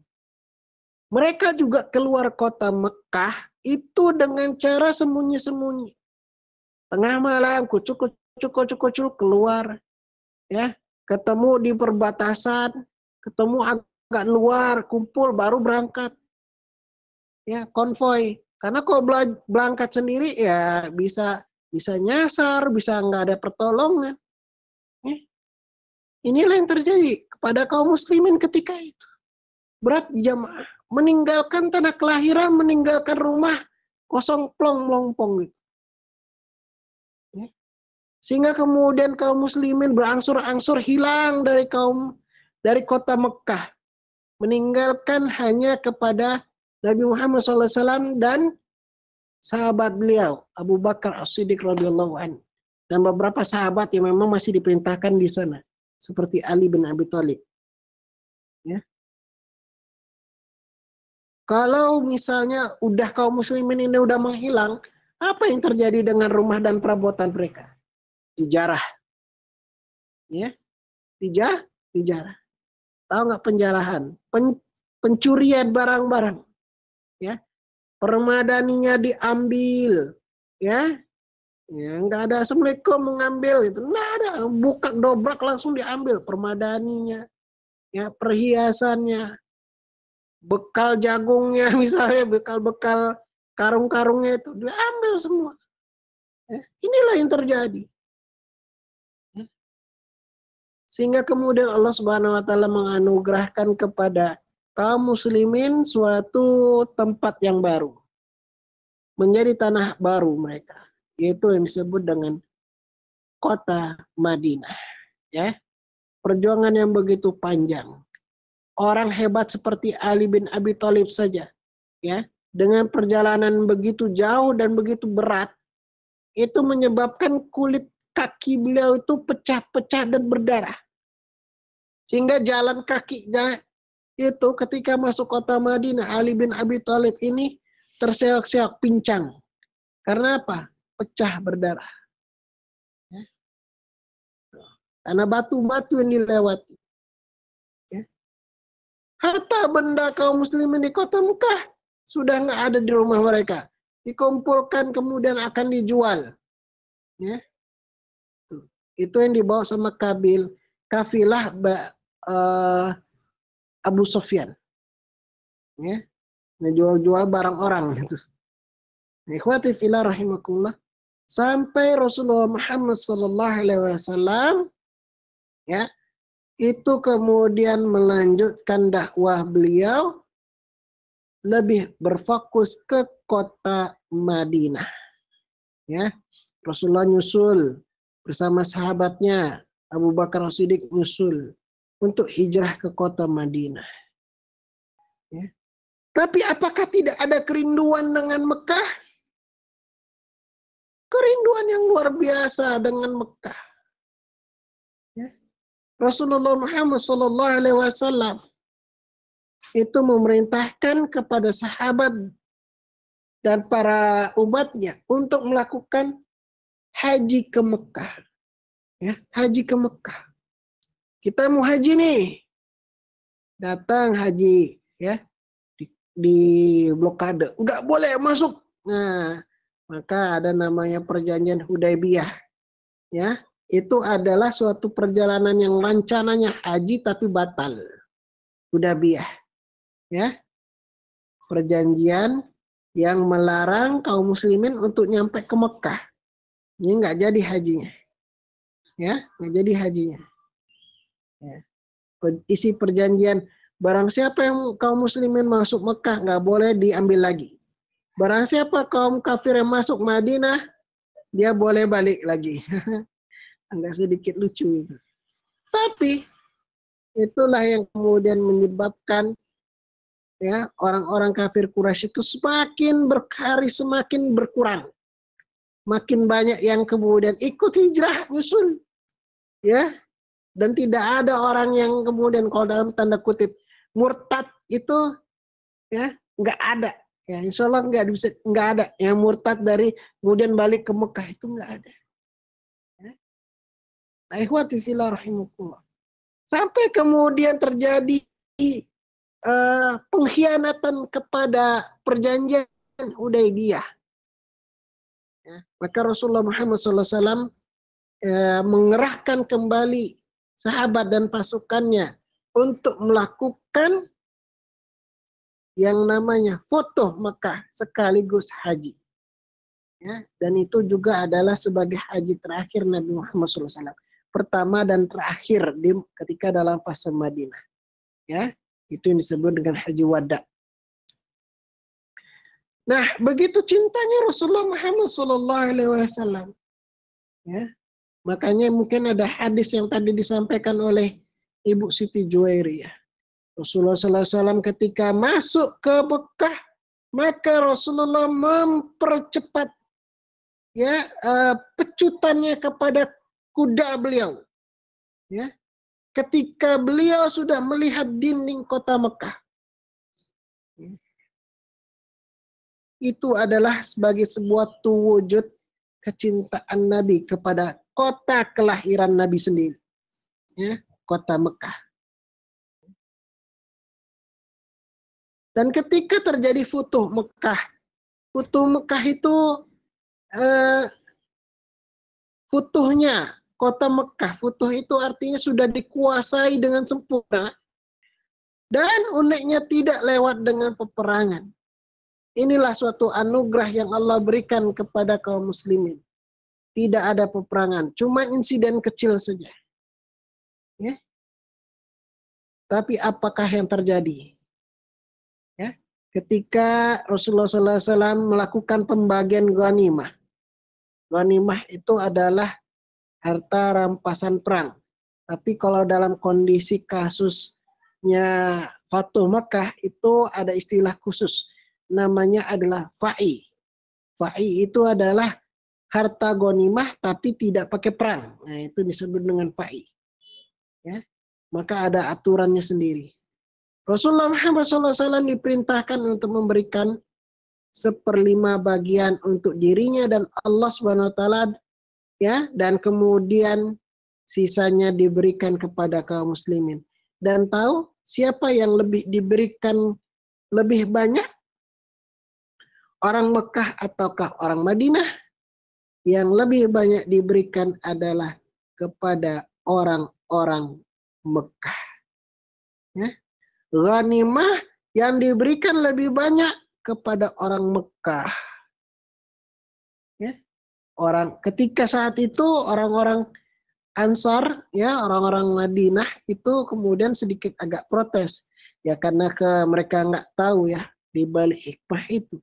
Mereka juga keluar kota Mekah itu dengan cara sembunyi-sembunyi. Tengah malam kucuk keluar, ya, ketemu di perbatasan, ketemu agak luar, kumpul baru berangkat, ya, konvoy. Karena kalau berangkat sendiri ya bisa nyasar, bisa nggak ada pertolongan. Ya. Inilah yang terjadi kepada kaum muslimin ketika itu. Berat jamaah. Meninggalkan tanah kelahiran, meninggalkan rumah kosong plong melompong gitu. Ya. Sehingga kemudian kaum muslimin berangsur-angsur hilang dari kota Mekah, meninggalkan hanya kepada Nabi Muhammad SAW dan sahabat beliau Abu Bakar As-Siddiq radhiyallahu anhu dan beberapa sahabat yang memang masih diperintahkan di sana seperti Ali bin Abi Thalib. Ya. Kalau misalnya udah kaum muslimin ini udah menghilang, apa yang terjadi dengan rumah dan perabotan mereka? Dijarah. Ya. Dijarah. Tahu nggak penjarahan? Pencurian barang-barang. Ya. Permadaninya diambil. Ya. Ya, nggak ada assalamualaikum mengambil itu. Nggak ada. Buka dobrak langsung diambil permadaninya. Ya, perhiasannya. Bekal jagungnya misalnya, bekal karung-karungnya itu diambil semua. Ya, inilah yang terjadi. Ya. Sehingga kemudian Allah Subhanahu wa taala menganugerahkan kepada kaum muslimin suatu tempat yang baru. Menjadi tanah baru mereka, yaitu yang disebut dengan kota Madinah. Ya. Perjuangan yang begitu panjang. Orang hebat seperti Ali bin Abi Thalib saja, ya, dengan perjalanan begitu jauh dan begitu berat, itu menyebabkan kulit kaki beliau itu pecah-pecah dan berdarah. Sehingga jalan kakinya itu ketika masuk kota Madinah, Ali bin Abi Thalib ini terseok-seok, pincang. Karena apa? Pecah berdarah. Ya. Karena batu-batu yang dilewati. Harta benda kaum muslimin di kota Mekah sudah nggak ada di rumah mereka. Dikumpulkan kemudian akan dijual. Ya. Itu yang dibawa sama kafilah Abu Sufyan. Ya. Ngejual-jual barang orang gitu. Ikhwati fillah rahimakumullah. Sampai Rasulullah Muhammad sallallahu alaihi wasallam, ya, itu kemudian melanjutkan dakwah beliau lebih berfokus ke kota Madinah. Ya, Rasulullah nyusul bersama sahabatnya Abu Bakar As-Siddiq nyusul untuk hijrah ke kota Madinah. Ya. Tapi apakah tidak ada kerinduan dengan Mekah? Kerinduan yang luar biasa dengan Mekah. Rasulullah Muhammad SAW itu memerintahkan kepada sahabat dan para umatnya untuk melakukan haji ke Mekah. Ya, haji ke Mekah. Kita mau haji nih. Datang haji, ya, di blokade. Enggak boleh masuk. Nah, maka ada namanya perjanjian Hudaybiyah. Ya. Itu adalah suatu perjalanan yang rencananya haji tapi batal. Hudaybiyah. Ya. Perjanjian yang melarang kaum muslimin untuk nyampe ke Mekah. Ini nggak jadi hajinya. Ya, nggak jadi hajinya. Ya. Isi perjanjian, barang siapa yang kaum muslimin masuk Mekah nggak boleh diambil lagi. Barang siapa kaum kafir yang masuk Madinah, dia boleh balik lagi. Agak sedikit lucu itu. Tapi Itulah yang kemudian menyebabkan ya orang-orang kafir Quraisy itu semakin berhari semakin berkurang. Makin banyak yang kemudian ikut hijrah nyusul ya, dan tidak ada orang yang kemudian kalau dalam tanda kutip murtad itu ya nggak ada ya, insya Allah nggak ada yang murtad dari kemudian balik ke Mekah, itu nggak ada ya. Nah, ikhwati fillah rahimakumullah, sampai kemudian terjadi pengkhianatan kepada perjanjian Hudaybiyah ya. Maka Rasulullah Muhammad SAW mengerahkan kembali sahabat dan pasukannya untuk melakukan yang namanya foto Mekah sekaligus haji. Ya, dan itu juga adalah sebagai haji terakhir Nabi Muhammad SAW. Pertama dan terakhir ketika dalam fase Madinah. Ya, itu yang disebut dengan haji wada. Nah, begitu cintanya Rasulullah Muhammad SAW. Ya, makanya mungkin ada hadis yang tadi disampaikan oleh Ibu Siti Juwairiyah. Rasulullah SAW ketika masuk ke Mekah, maka Rasulullah mempercepat ya pecutannya kepada kuda beliau. Ya, ketika beliau sudah melihat dinding kota Mekah, itu adalah sebagai sebuah wujud kecintaan Nabi kepada kota kelahiran Nabi sendiri, ya, kota Mekah. Dan ketika terjadi Futuh Mekah itu futuhnya kota Mekah. Futuh itu artinya sudah dikuasai dengan sempurna dan uniknya tidak lewat dengan peperangan. Inilah suatu anugerah yang Allah berikan kepada kaum muslimin. Tidak ada peperangan, cuma insiden kecil saja. Ya. Tapi apakah yang terjadi? Ya, ketika Rasulullah SAW melakukan pembagian ghanimah. Ghanimah itu adalah harta rampasan perang. Tapi kalau dalam kondisi kasusnya Fatuh Mekah itu ada istilah khusus. Namanya adalah fa'i. Fa'i itu adalah harta ghanimah tapi tidak pakai perang. Nah, itu disebut dengan fa'i. Ya, maka ada aturannya sendiri. Rasulullah Muhammad SAW diperintahkan untuk memberikan 1/5 bagian untuk dirinya dan Allah SWT, ya, dan kemudian sisanya diberikan kepada kaum muslimin. Dan tahu siapa yang lebih diberikan lebih banyak? Orang Mekah ataukah orang Madinah? Yang lebih banyak diberikan adalah kepada orang-orang Mekah. Ya. Ghanimah yang diberikan lebih banyak kepada orang Mekah. Ya. Ketika saat itu orang-orang Ansar, ya, orang-orang Madinah itu kemudian sedikit agak protes, ya, karena mereka nggak tahu ya di balik hikmah itu.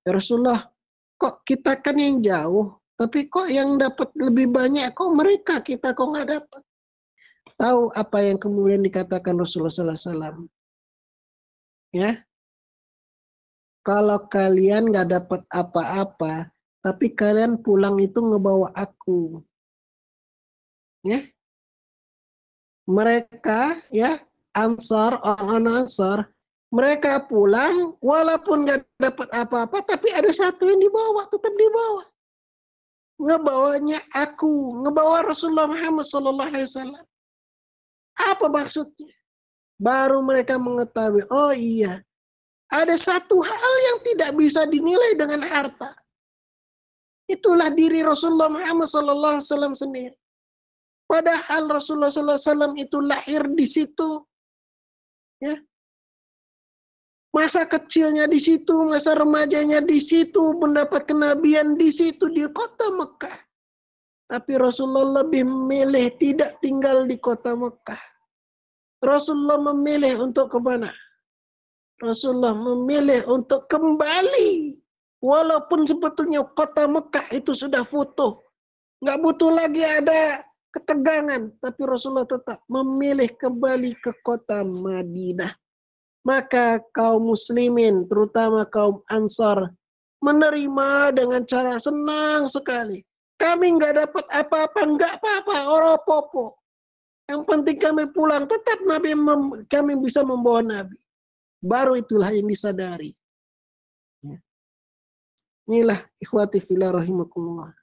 Ya Rasulullah, kok kita kan yang jauh, tapi kok yang dapat lebih banyak, kok mereka, kita kok nggak dapat? Tahu apa yang kemudian dikatakan Rasulullah SAW? Ya, kalau kalian nggak dapat apa-apa, tapi kalian pulang itu ngebawa aku. Ya, mereka, ya, Ansar, orang Ansar, mereka pulang walaupun nggak dapat apa-apa, tapi ada satu yang dibawa, tetap dibawa. Ngebawanya aku, ngebawa Rasulullah Muhammad SAW. Apa maksudnya? Baru mereka mengetahui, oh iya, ada satu hal yang tidak bisa dinilai dengan harta. Itulah diri Rasulullah Muhammad SAW sendiri. Padahal Rasulullah SAW itu lahir di situ, ya. Masa kecilnya di situ, masa remajanya di situ, mendapat kenabian di situ, di kota Mekah. Tapi Rasulullah lebih memilih tidak tinggal di kota Mekah. Rasulullah memilih untuk kemana? Rasulullah memilih untuk kembali. Walaupun sebetulnya kota Mekah itu sudah futuh. Nggak butuh lagi ada ketegangan, tapi Rasulullah tetap memilih kembali ke kota Madinah. Maka kaum muslimin, terutama kaum Ansar, menerima dengan cara senang sekali. Kami nggak dapat apa-apa, nggak apa-apa, oropopo. Yang penting kami pulang, tetap kami bisa membawa Nabi. Baru itulah yang disadari. Ya. Inilah ikhwati fillah rahimakumullah.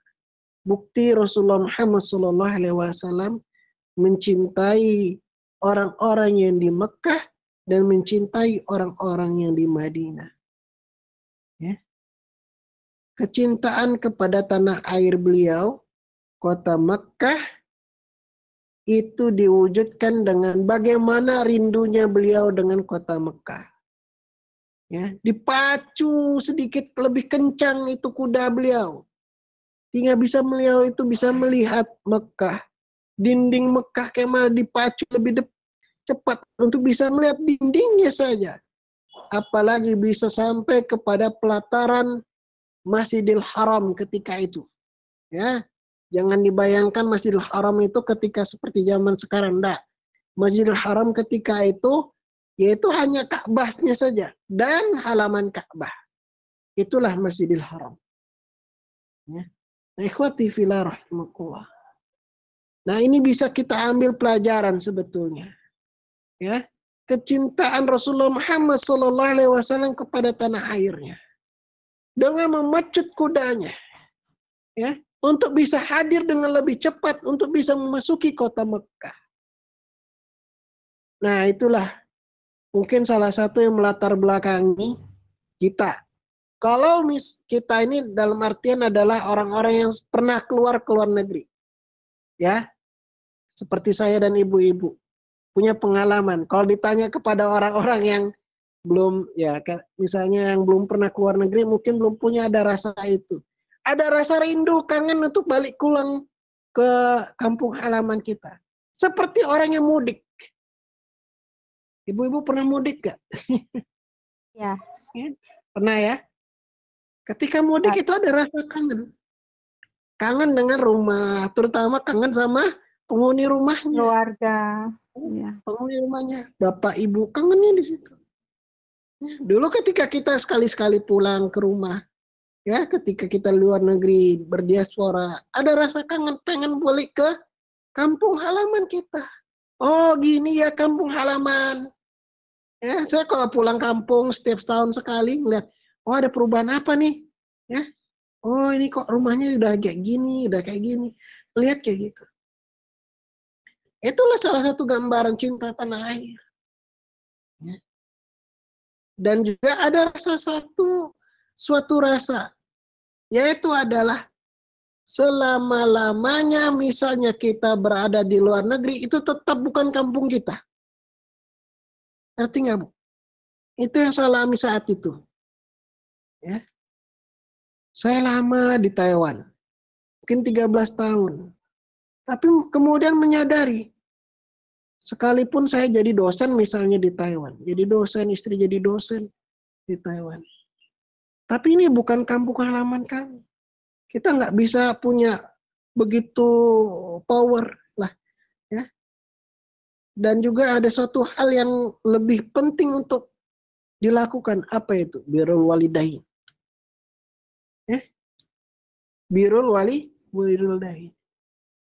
Bukti Rasulullah Muhammad SAW mencintai orang-orang yang di Mekah dan mencintai orang-orang yang di Madinah. Ya. Kecintaan kepada tanah air beliau, kota Mekah, itu diwujudkan dengan bagaimana rindunya beliau dengan kota Mekah. Ya, dipacu sedikit lebih kencang itu kuda beliau. Hingga beliau itu bisa melihat Mekah. Dinding Mekah kayak dipacu lebih cepat untuk bisa melihat dindingnya saja. Apalagi bisa sampai kepada pelataran Masjidil Haram ketika itu. Ya, jangan dibayangkan Masjidil Haram itu ketika seperti zaman sekarang. Enggak. Masjidil Haram ketika itu yaitu hanya Ka'bahnya saja dan halaman Ka'bah. Itulah Masjidil Haram. Ya. Nah, ikhwati fillah rahimakumullah. Nah, ini bisa kita ambil pelajaran sebetulnya. Ya, kecintaan Rasulullah Muhammad SAW kepada tanah airnya. Dengan memecut kudanya. Ya, untuk bisa hadir dengan lebih cepat untuk bisa memasuki kota Mekah. Nah, itulah mungkin salah satu yang melatar belakangi kita. Kalau kita ini dalam artian adalah orang-orang yang pernah keluar negeri. Ya, seperti saya dan ibu-ibu. Punya pengalaman. Kalau ditanya kepada orang-orang yang belum, ya misalnya yang belum pernah keluar negeri, mungkin belum punya ada rasa itu. Ada rasa rindu, kangen untuk balik pulang ke kampung halaman kita. Seperti orang yang mudik. Ibu-ibu pernah mudik gak? Ya. Pernah ya? Ketika mudik itu ada rasa kangen. Kangen dengan rumah, terutama kangen sama penghuni rumahnya. Keluarga. Ya. Penghuni rumahnya, bapak ibu kangennya di situ. Ya, dulu ketika kita sekali-sekali pulang ke rumah, ya ketika kita luar negeri berdiaspora, ada rasa kangen, pengen balik ke kampung halaman kita. Oh gini ya kampung halaman. Ya, saya kalau pulang kampung setiap setahun sekali ngeliat, oh ada perubahan apa nih? Ya, oh ini kok rumahnya udah kayak gini, udah kayak gini. Lihat kayak gitu. Itulah salah satu gambaran cinta tanah air. Ya. Dan juga ada suatu rasa, yaitu adalah selama-lamanya misalnya kita berada di luar negeri, itu tetap bukan kampung kita. Ngerti nggak, Bu? Itu yang saya alami saat itu. Ya. Saya lama di Taiwan, mungkin 13 tahun. Tapi kemudian menyadari, sekalipun saya jadi dosen misalnya di Taiwan, jadi dosen, istri jadi dosen di Taiwan. Tapi ini bukan kampung halaman kami. Kita nggak bisa punya begitu power lah, ya. Dan juga ada suatu hal yang lebih penting untuk dilakukan. Apa itu? Birrul walidain. Birrul walidain.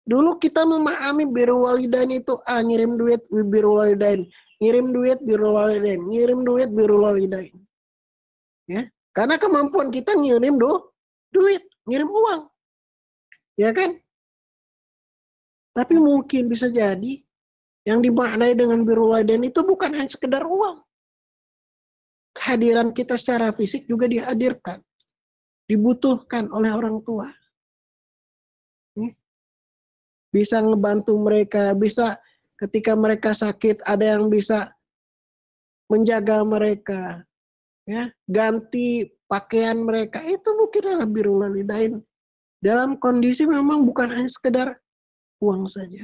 Dulu kita memahami birrul walidain itu ngirim duit birrul walidain, ngirim duit birrul walidain, ngirim duit birrul walidain. Ya, karena kemampuan kita ngirim duit, ngirim uang. Ya kan? Tapi mungkin bisa jadi yang dimaknai dengan birrul walidain itu bukan hanya sekedar uang. Kehadiran kita secara fisik juga dihadirkan. Dibutuhkan oleh orang tua. Bisa ngebantu mereka, bisa ketika mereka sakit ada yang bisa menjaga mereka, ya, ganti pakaian mereka, itu mungkin adalah birrul walidain. Dalam kondisi memang bukan hanya sekedar uang saja.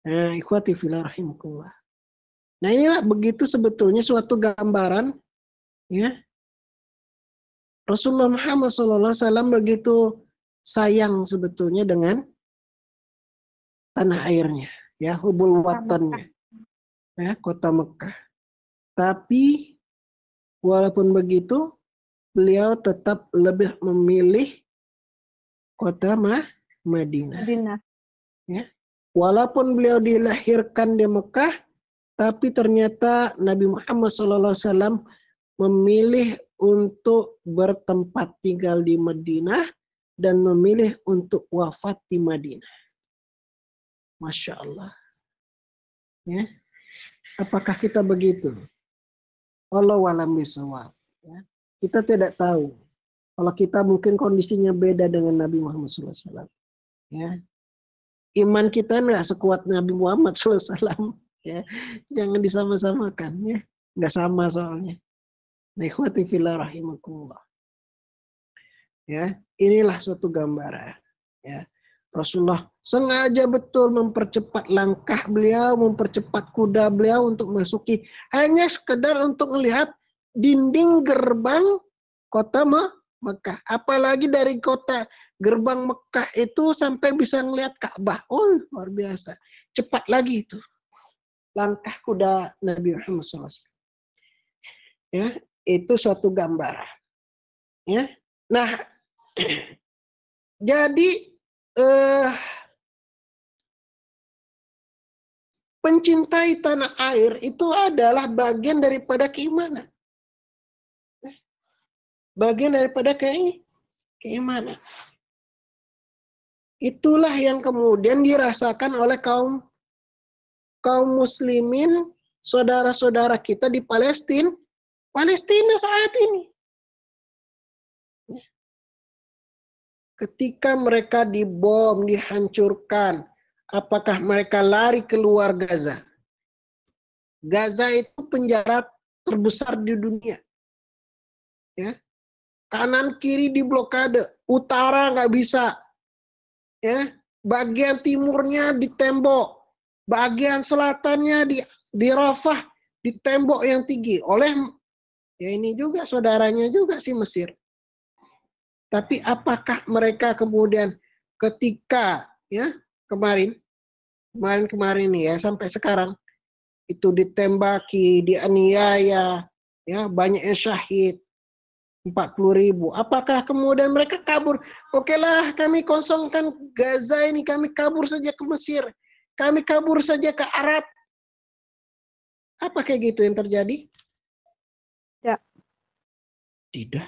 Nah, ikhwati fillah rahimakumullah. Nah, inilah begitu sebetulnya suatu gambaran, ya. Rasulullah Muhammad SAW begitu sayang sebetulnya dengan tanah airnya, ya, hubul watannya, ya, kota Mekah. Tapi walaupun begitu, beliau tetap lebih memilih kota Madinah. Ya. Walaupun beliau dilahirkan di Mekah, tapi ternyata Nabi Muhammad SAW memilih untuk bertempat tinggal di Madinah dan memilih untuk wafat di Madinah. Masya Allah. Ya. Apakah kita begitu? Wallahu a'lam bishawab. Ya. Kita tidak tahu. Kalau kita mungkin kondisinya beda dengan Nabi Muhammad SAW. Ya. Iman kita nggak sekuat Nabi Muhammad SAW. Ya. Jangan disama-samakan. Ya. Nggak sama soalnya. Ikhwati fillah rahimakumullah. Ya, inilah suatu gambaran. Ya. Rasulullah sengaja betul mempercepat langkah beliau, mempercepat kuda beliau untuk masuki, hanya sekedar untuk melihat dinding gerbang kota Mekah. Apalagi dari kota gerbang Mekah itu sampai bisa ngelihat Ka'bah. Oh, luar biasa. Cepat lagi itu langkah kuda Nabi Muhammad SAW. Ya, itu suatu gambaran. Ya. Nah, jadi pencintai tanah air itu adalah bagian daripada keimanan. Bagian daripada keimanan. Itulah yang kemudian dirasakan oleh kaum muslimin, saudara-saudara kita di Palestina saat ini. Ketika mereka dibom, dihancurkan, apakah mereka lari keluar Gaza? Gaza itu penjara terbesar di dunia. Ya. Kanan kiri diblokade, utara nggak bisa. Ya. Bagian timurnya ditembok, bagian selatannya di Rafah ditembok yang tinggi oleh ya ini juga saudaranya juga si Mesir. Tapi apakah mereka kemudian ketika ya kemarin ya sampai sekarang itu ditembaki, dianiaya, ya banyak yang syahid, 40.000. Apakah kemudian mereka kabur? Okelah, kami kosongkan Gaza ini, kami kabur saja ke Mesir, kami kabur saja ke Arab. Apa kayak gitu yang terjadi? Ya. Tidak.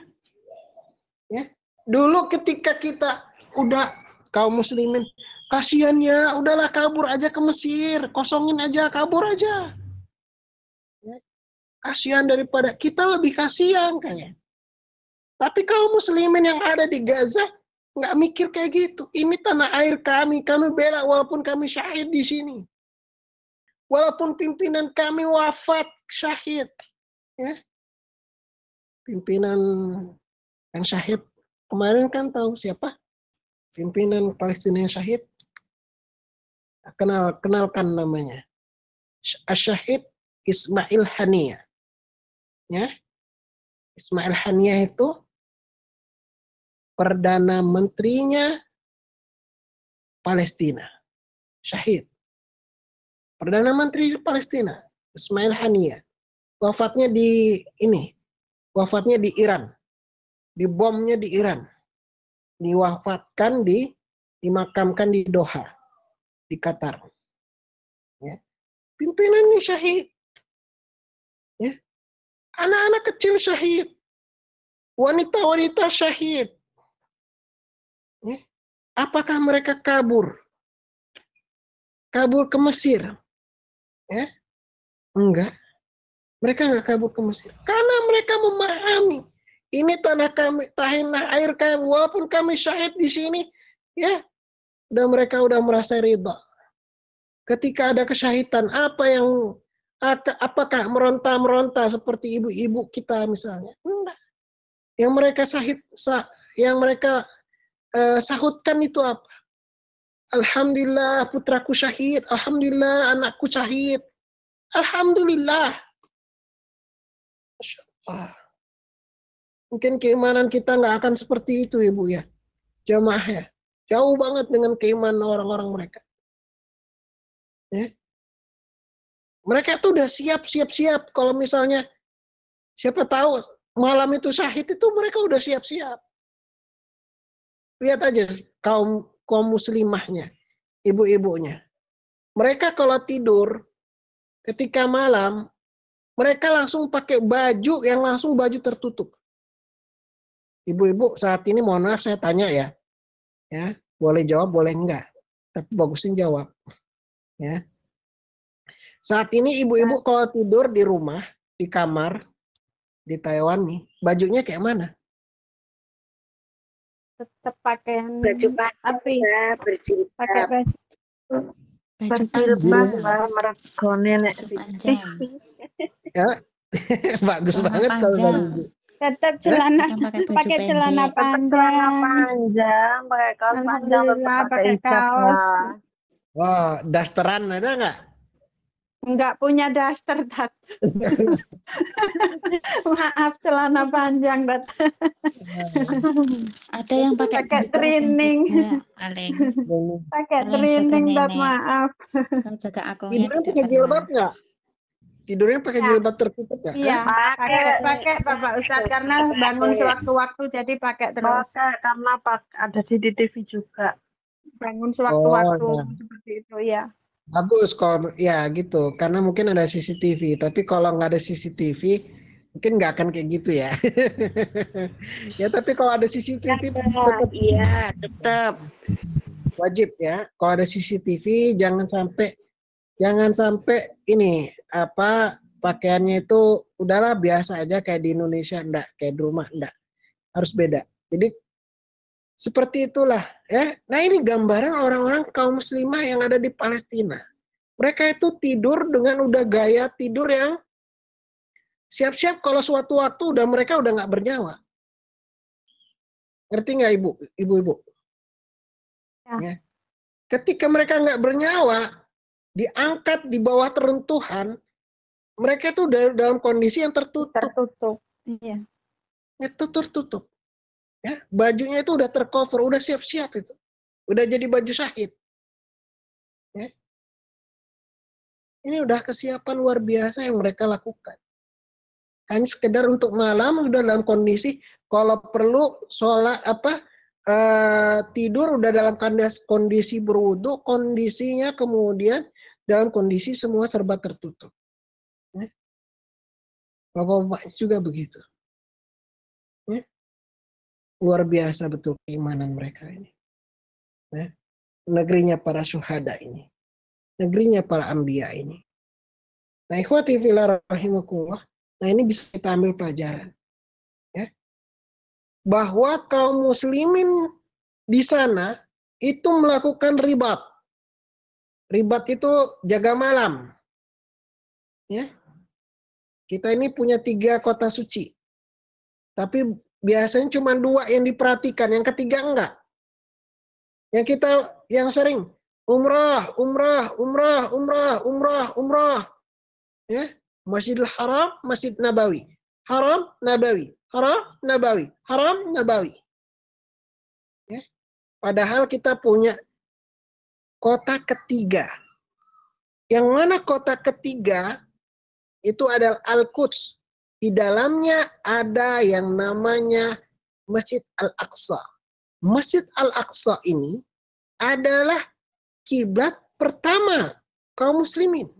Ya. Dulu ketika kita udah kaum muslimin, kasihan ya, udahlah kabur aja ke Mesir, kosongin aja, kabur aja. Ya. Kasihan daripada kita lebih kasihan kayaknya. Tapi kaum muslimin yang ada di Gaza nggak mikir kayak gitu. Ini tanah air kami bela walaupun kami syahid di sini. Walaupun pimpinan kami wafat syahid. Ya. Pimpinan yang syahid kemarin kan tahu siapa? Pimpinan Palestina yang syahid. Kenalkan namanya. Syahid Ismail Haniyah. Ya. Ismail Haniyah itu Perdana Menterinya Palestina. Syahid. Perdana Menteri Palestina. Ismail Haniyah. Wafatnya di Iran. Dibomnya di Iran. Diwafatkan dimakamkan di Doha, di Qatar. Ya. Pimpinan ini syahid. Ya. Anak-anak kecil syahid. Wanita-wanita syahid. Ya. Apakah mereka kabur? Kabur ke Mesir? Ya. Enggak. Mereka enggak kabur ke Mesir. Karena mereka memahami ini tanah kami, tanah air kami, walaupun kami syahid di sini, ya, mereka udah merasa ridha. Ketika ada kesyahidan, apakah meronta seperti ibu-ibu kita misalnya? Enggak. Yang mereka sahutkan itu apa? Alhamdulillah putraku syahid, alhamdulillah anakku syahid, alhamdulillah. Masya Allah. Mungkin keimanan kita nggak akan seperti itu, Ibu ya. Jamaah ya. Jauh banget dengan keimanan orang-orang mereka. Ya. Mereka tuh udah siap-siap kalau misalnya siapa tahu malam itu syahid itu mereka udah siap-siap. Lihat aja kaum muslimahnya, ibu-ibunya. Mereka kalau tidur ketika malam, mereka langsung pakai baju yang langsung baju tertutup. Ibu-ibu saat ini mohon maaf saya tanya ya. Ya, boleh jawab boleh enggak. Tapi bagusin jawab. Ya. Saat ini ibu-ibu kalau tidur di rumah, di kamar, di Taiwan nih, bajunya kayak mana? Tetap pakaian Baju panjang api, ya, pakai berjilbab. baju. Baju Berjilbab panjang. lah meregone nek Baju di panjang. TV. Ya, bagus Celana banget kalau panjang. dari Ibu. Tetap Hah? celana, Bukan pakai baju pakai celana pendek. Tetap celana panjang. panjang, pakai kaos panjang, tetap Alhamdulillah pakai pakai hijab kaos. lah. Wah, dasteran ada nggak? Enggak punya daster, Tat. Maaf, celana panjang, Tat. Ada yang pakai Pakai glitter training. juga, Aleng. Pakai Kalau yang jaga training, Tat, nenek, maaf. kalau jaga akungnya Tidurnya tidak pakai jilbab pernah. nggak? Tidurnya pakai Ya. jilbab tertutup nggak? Iya, Pakai. pakai Bapak Ustadz karena bangun sewaktu-waktu jadi pakai terus. Pakai karena ada di TV juga. Bangun Oh, sewaktu-waktu ya. seperti itu ya. Bagus kalau ya gitu. Karena mungkin ada CCTV. Tapi kalau nggak ada CCTV, mungkin nggak akan kayak gitu ya. Ya, tapi kalau ada CCTV tetap Iya, tetap. wajib ya. Kalau ada CCTV jangan sampai ini apa pakaiannya itu udahlah biasa aja kayak di Indonesia, enggak, kayak di rumah enggak. Harus beda. Jadi seperti itulah ya. Nah, ini gambaran orang-orang kaum muslimah yang ada di Palestina. Mereka itu tidur dengan udah gaya tidur yang siap-siap kalau suatu waktu mereka udah nggak bernyawa. Ngerti nggak ibu-ibu? Ya. Ya. Ketika mereka nggak bernyawa, diangkat di bawah teruntuhan, mereka itu dalam kondisi yang tertutup. Tertutup. Iya. Itu tertutup. Ya, bajunya itu udah tercover, udah siap-siap itu. Udah jadi baju syahid. Ya. Ini udah kesiapan luar biasa yang mereka lakukan. Hanya sekedar untuk malam sudah dalam kondisi kalau perlu sholat tidur udah dalam kondisi berwudu, kondisinya kemudian dalam kondisi semua serba tertutup. Ya. Bapak-bapak juga begitu. Ya. Luar biasa betul keimanan mereka ini. Ya. Negerinya para syuhada ini. Negerinya para anbiya ini. Nah, ikhwati fillah rahimakumullah. Nah, ini bisa kita ambil pelajaran. Ya. Bahwa kaum muslimin di sana itu melakukan ribat. Ribat itu jaga malam. Ya. Kita ini punya 3 kota suci. Tapi biasanya cuma 2 yang diperhatikan, yang ketiga enggak. Yang sering umrah. Ya, Masjidil Haram, Masjid Nabawi. Haram, Nabawi. Haram, Nabawi. Haram, Nabawi. Ya. Padahal kita punya kota ketiga. Yang mana kota ketiga itu adalah Al-Quds. Di dalamnya ada yang namanya Masjid Al-Aqsa. Masjid Al-Aqsa ini adalah kiblat pertama kaum muslimin.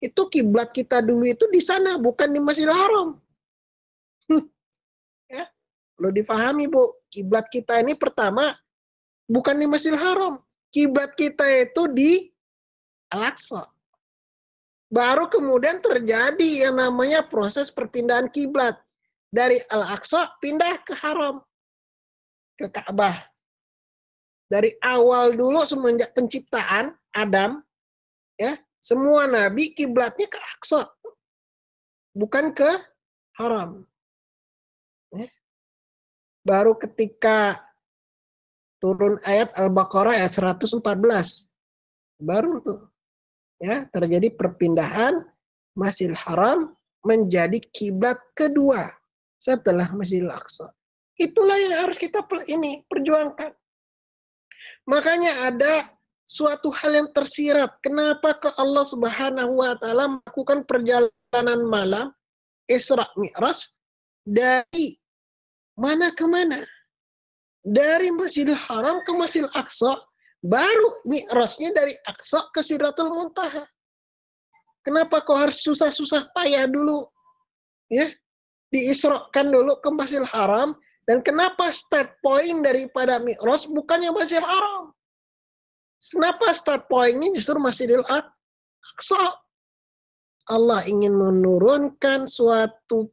Itu kiblat kita dulu itu di sana, bukan di Masjidil Haram. Ya, perlu dipahami Bu, kiblat kita ini pertama bukan di Masjidil Haram. Kiblat kita itu di Al-Aqsa. Baru kemudian terjadi yang namanya proses perpindahan kiblat dari Al-Aqsa pindah ke Haram, ke Ka'bah. Dari awal dulu semenjak penciptaan Adam, ya, semua nabi kiblatnya ke Aqsa, bukan ke Haram. Ya. Baru ketika turun ayat Al-Baqarah ayat 114, baru tuh ya terjadi perpindahan Masjidil Haram menjadi kiblat kedua setelah Masjidil Aqsa. Itulah yang harus kita perjuangkan. Makanya ada suatu hal yang tersirat. Kenapa ke Allah Subhanahu wa taala melakukan perjalanan malam Isra Mi'raj dari mana ke mana? Dari Masjidil Haram ke Masjidil Aqsa, baru Mi'rajnya dari Aqsa ke Sidratul Muntaha. Kenapa kau harus susah-susah payah dulu? Ya, diisrokan dulu ke Masjidil Haram, dan kenapa start point daripada Mi'raj bukannya Masjidil Haram? Kenapa start point-nya justru Masjidil Aqsa? Allah ingin menurunkan suatu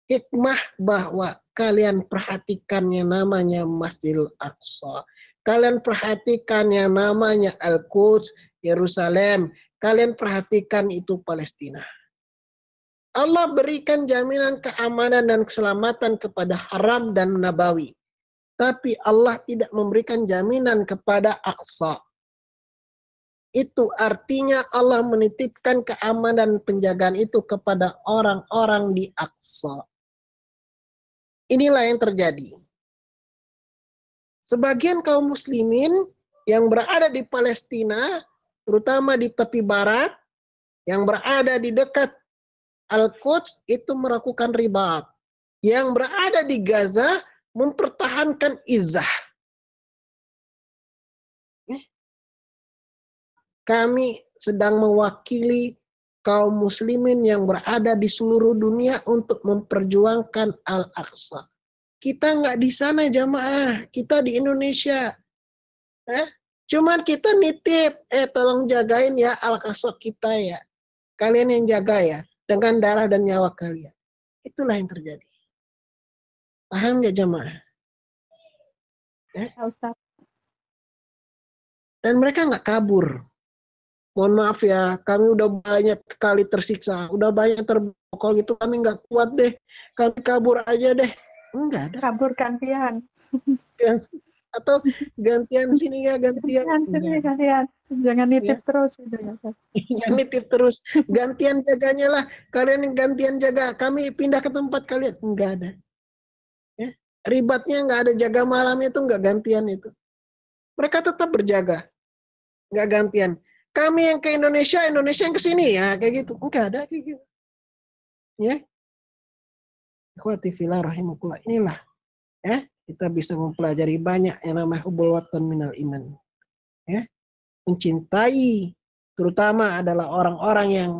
hikmah bahwa kalian perhatikan yang namanya Masjidil Aqsa. Kalian perhatikan yang namanya Al-Quds, Yerusalem. Kalian perhatikan itu Palestina. Allah berikan jaminan keamanan dan keselamatan kepada Haram dan Nabawi. Tapi Allah tidak memberikan jaminan kepada Aqsa. Itu artinya Allah menitipkan keamanan dan penjagaan itu kepada orang-orang di Aqsa. Inilah yang terjadi. Sebagian kaum muslimin yang berada di Palestina, terutama di tepi barat, yang berada di dekat Al-Quds itu melakukan ribat. Yang berada di Gaza mempertahankan izah. Kami sedang mewakili kaum muslimin yang berada di seluruh dunia untuk memperjuangkan Al-Aqsa. Kita nggak di sana jamaah, kita di Indonesia. Cuman kita nitip, tolong jagain ya Al-Aqsa kita ya. Kalian yang jaga ya, dengan darah dan nyawa kalian. Itulah yang terjadi. Paham nggak jamaah? Ustaz. Dan mereka nggak kabur. Mohon maaf ya, kami udah banyak kali tersiksa, udah banyak terbokol gitu, kami nggak kuat deh, kami kabur aja deh. Enggak ada. Kabur gantian. Atau gantian sini ya, gantian. Gantian. Jangan nitip terus. Jangan nitip terus. Gantian jaganya lah. Kalian yang gantian jaga, kami pindah ke tempat kalian. Enggak ada. Ya. Ribatnya nggak ada, jaga malamnya itu nggak gantian itu. Mereka tetap berjaga. Nggak gantian. Kami yang ke Indonesia, Indonesia yang ke sini ya, kayak gitu. Enggak ada kayak gitu. Ya. Ikhwati fillah rahimakumullah. Inilah ya, kita bisa mempelajari banyak yang namanya hubbul watan minal iman. Ya. Mencintai terutama adalah orang-orang yang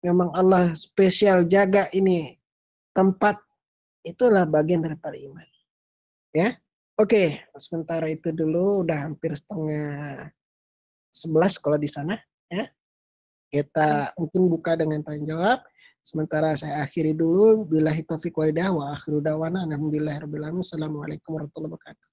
memang Allah spesial jaga ini tempat, itulah bagian daripada iman. Ya. Oke, sementara itu dulu udah hampir 10:30 kalau di sana ya. Kita mungkin buka dengan tanya jawab. Sementara saya akhiri dulu. Billahi taufiq wal hidayah wa akhiru da'wana alhamdulillahirabbil alamin. Assalamualaikum warahmatullahi wabarakatuh.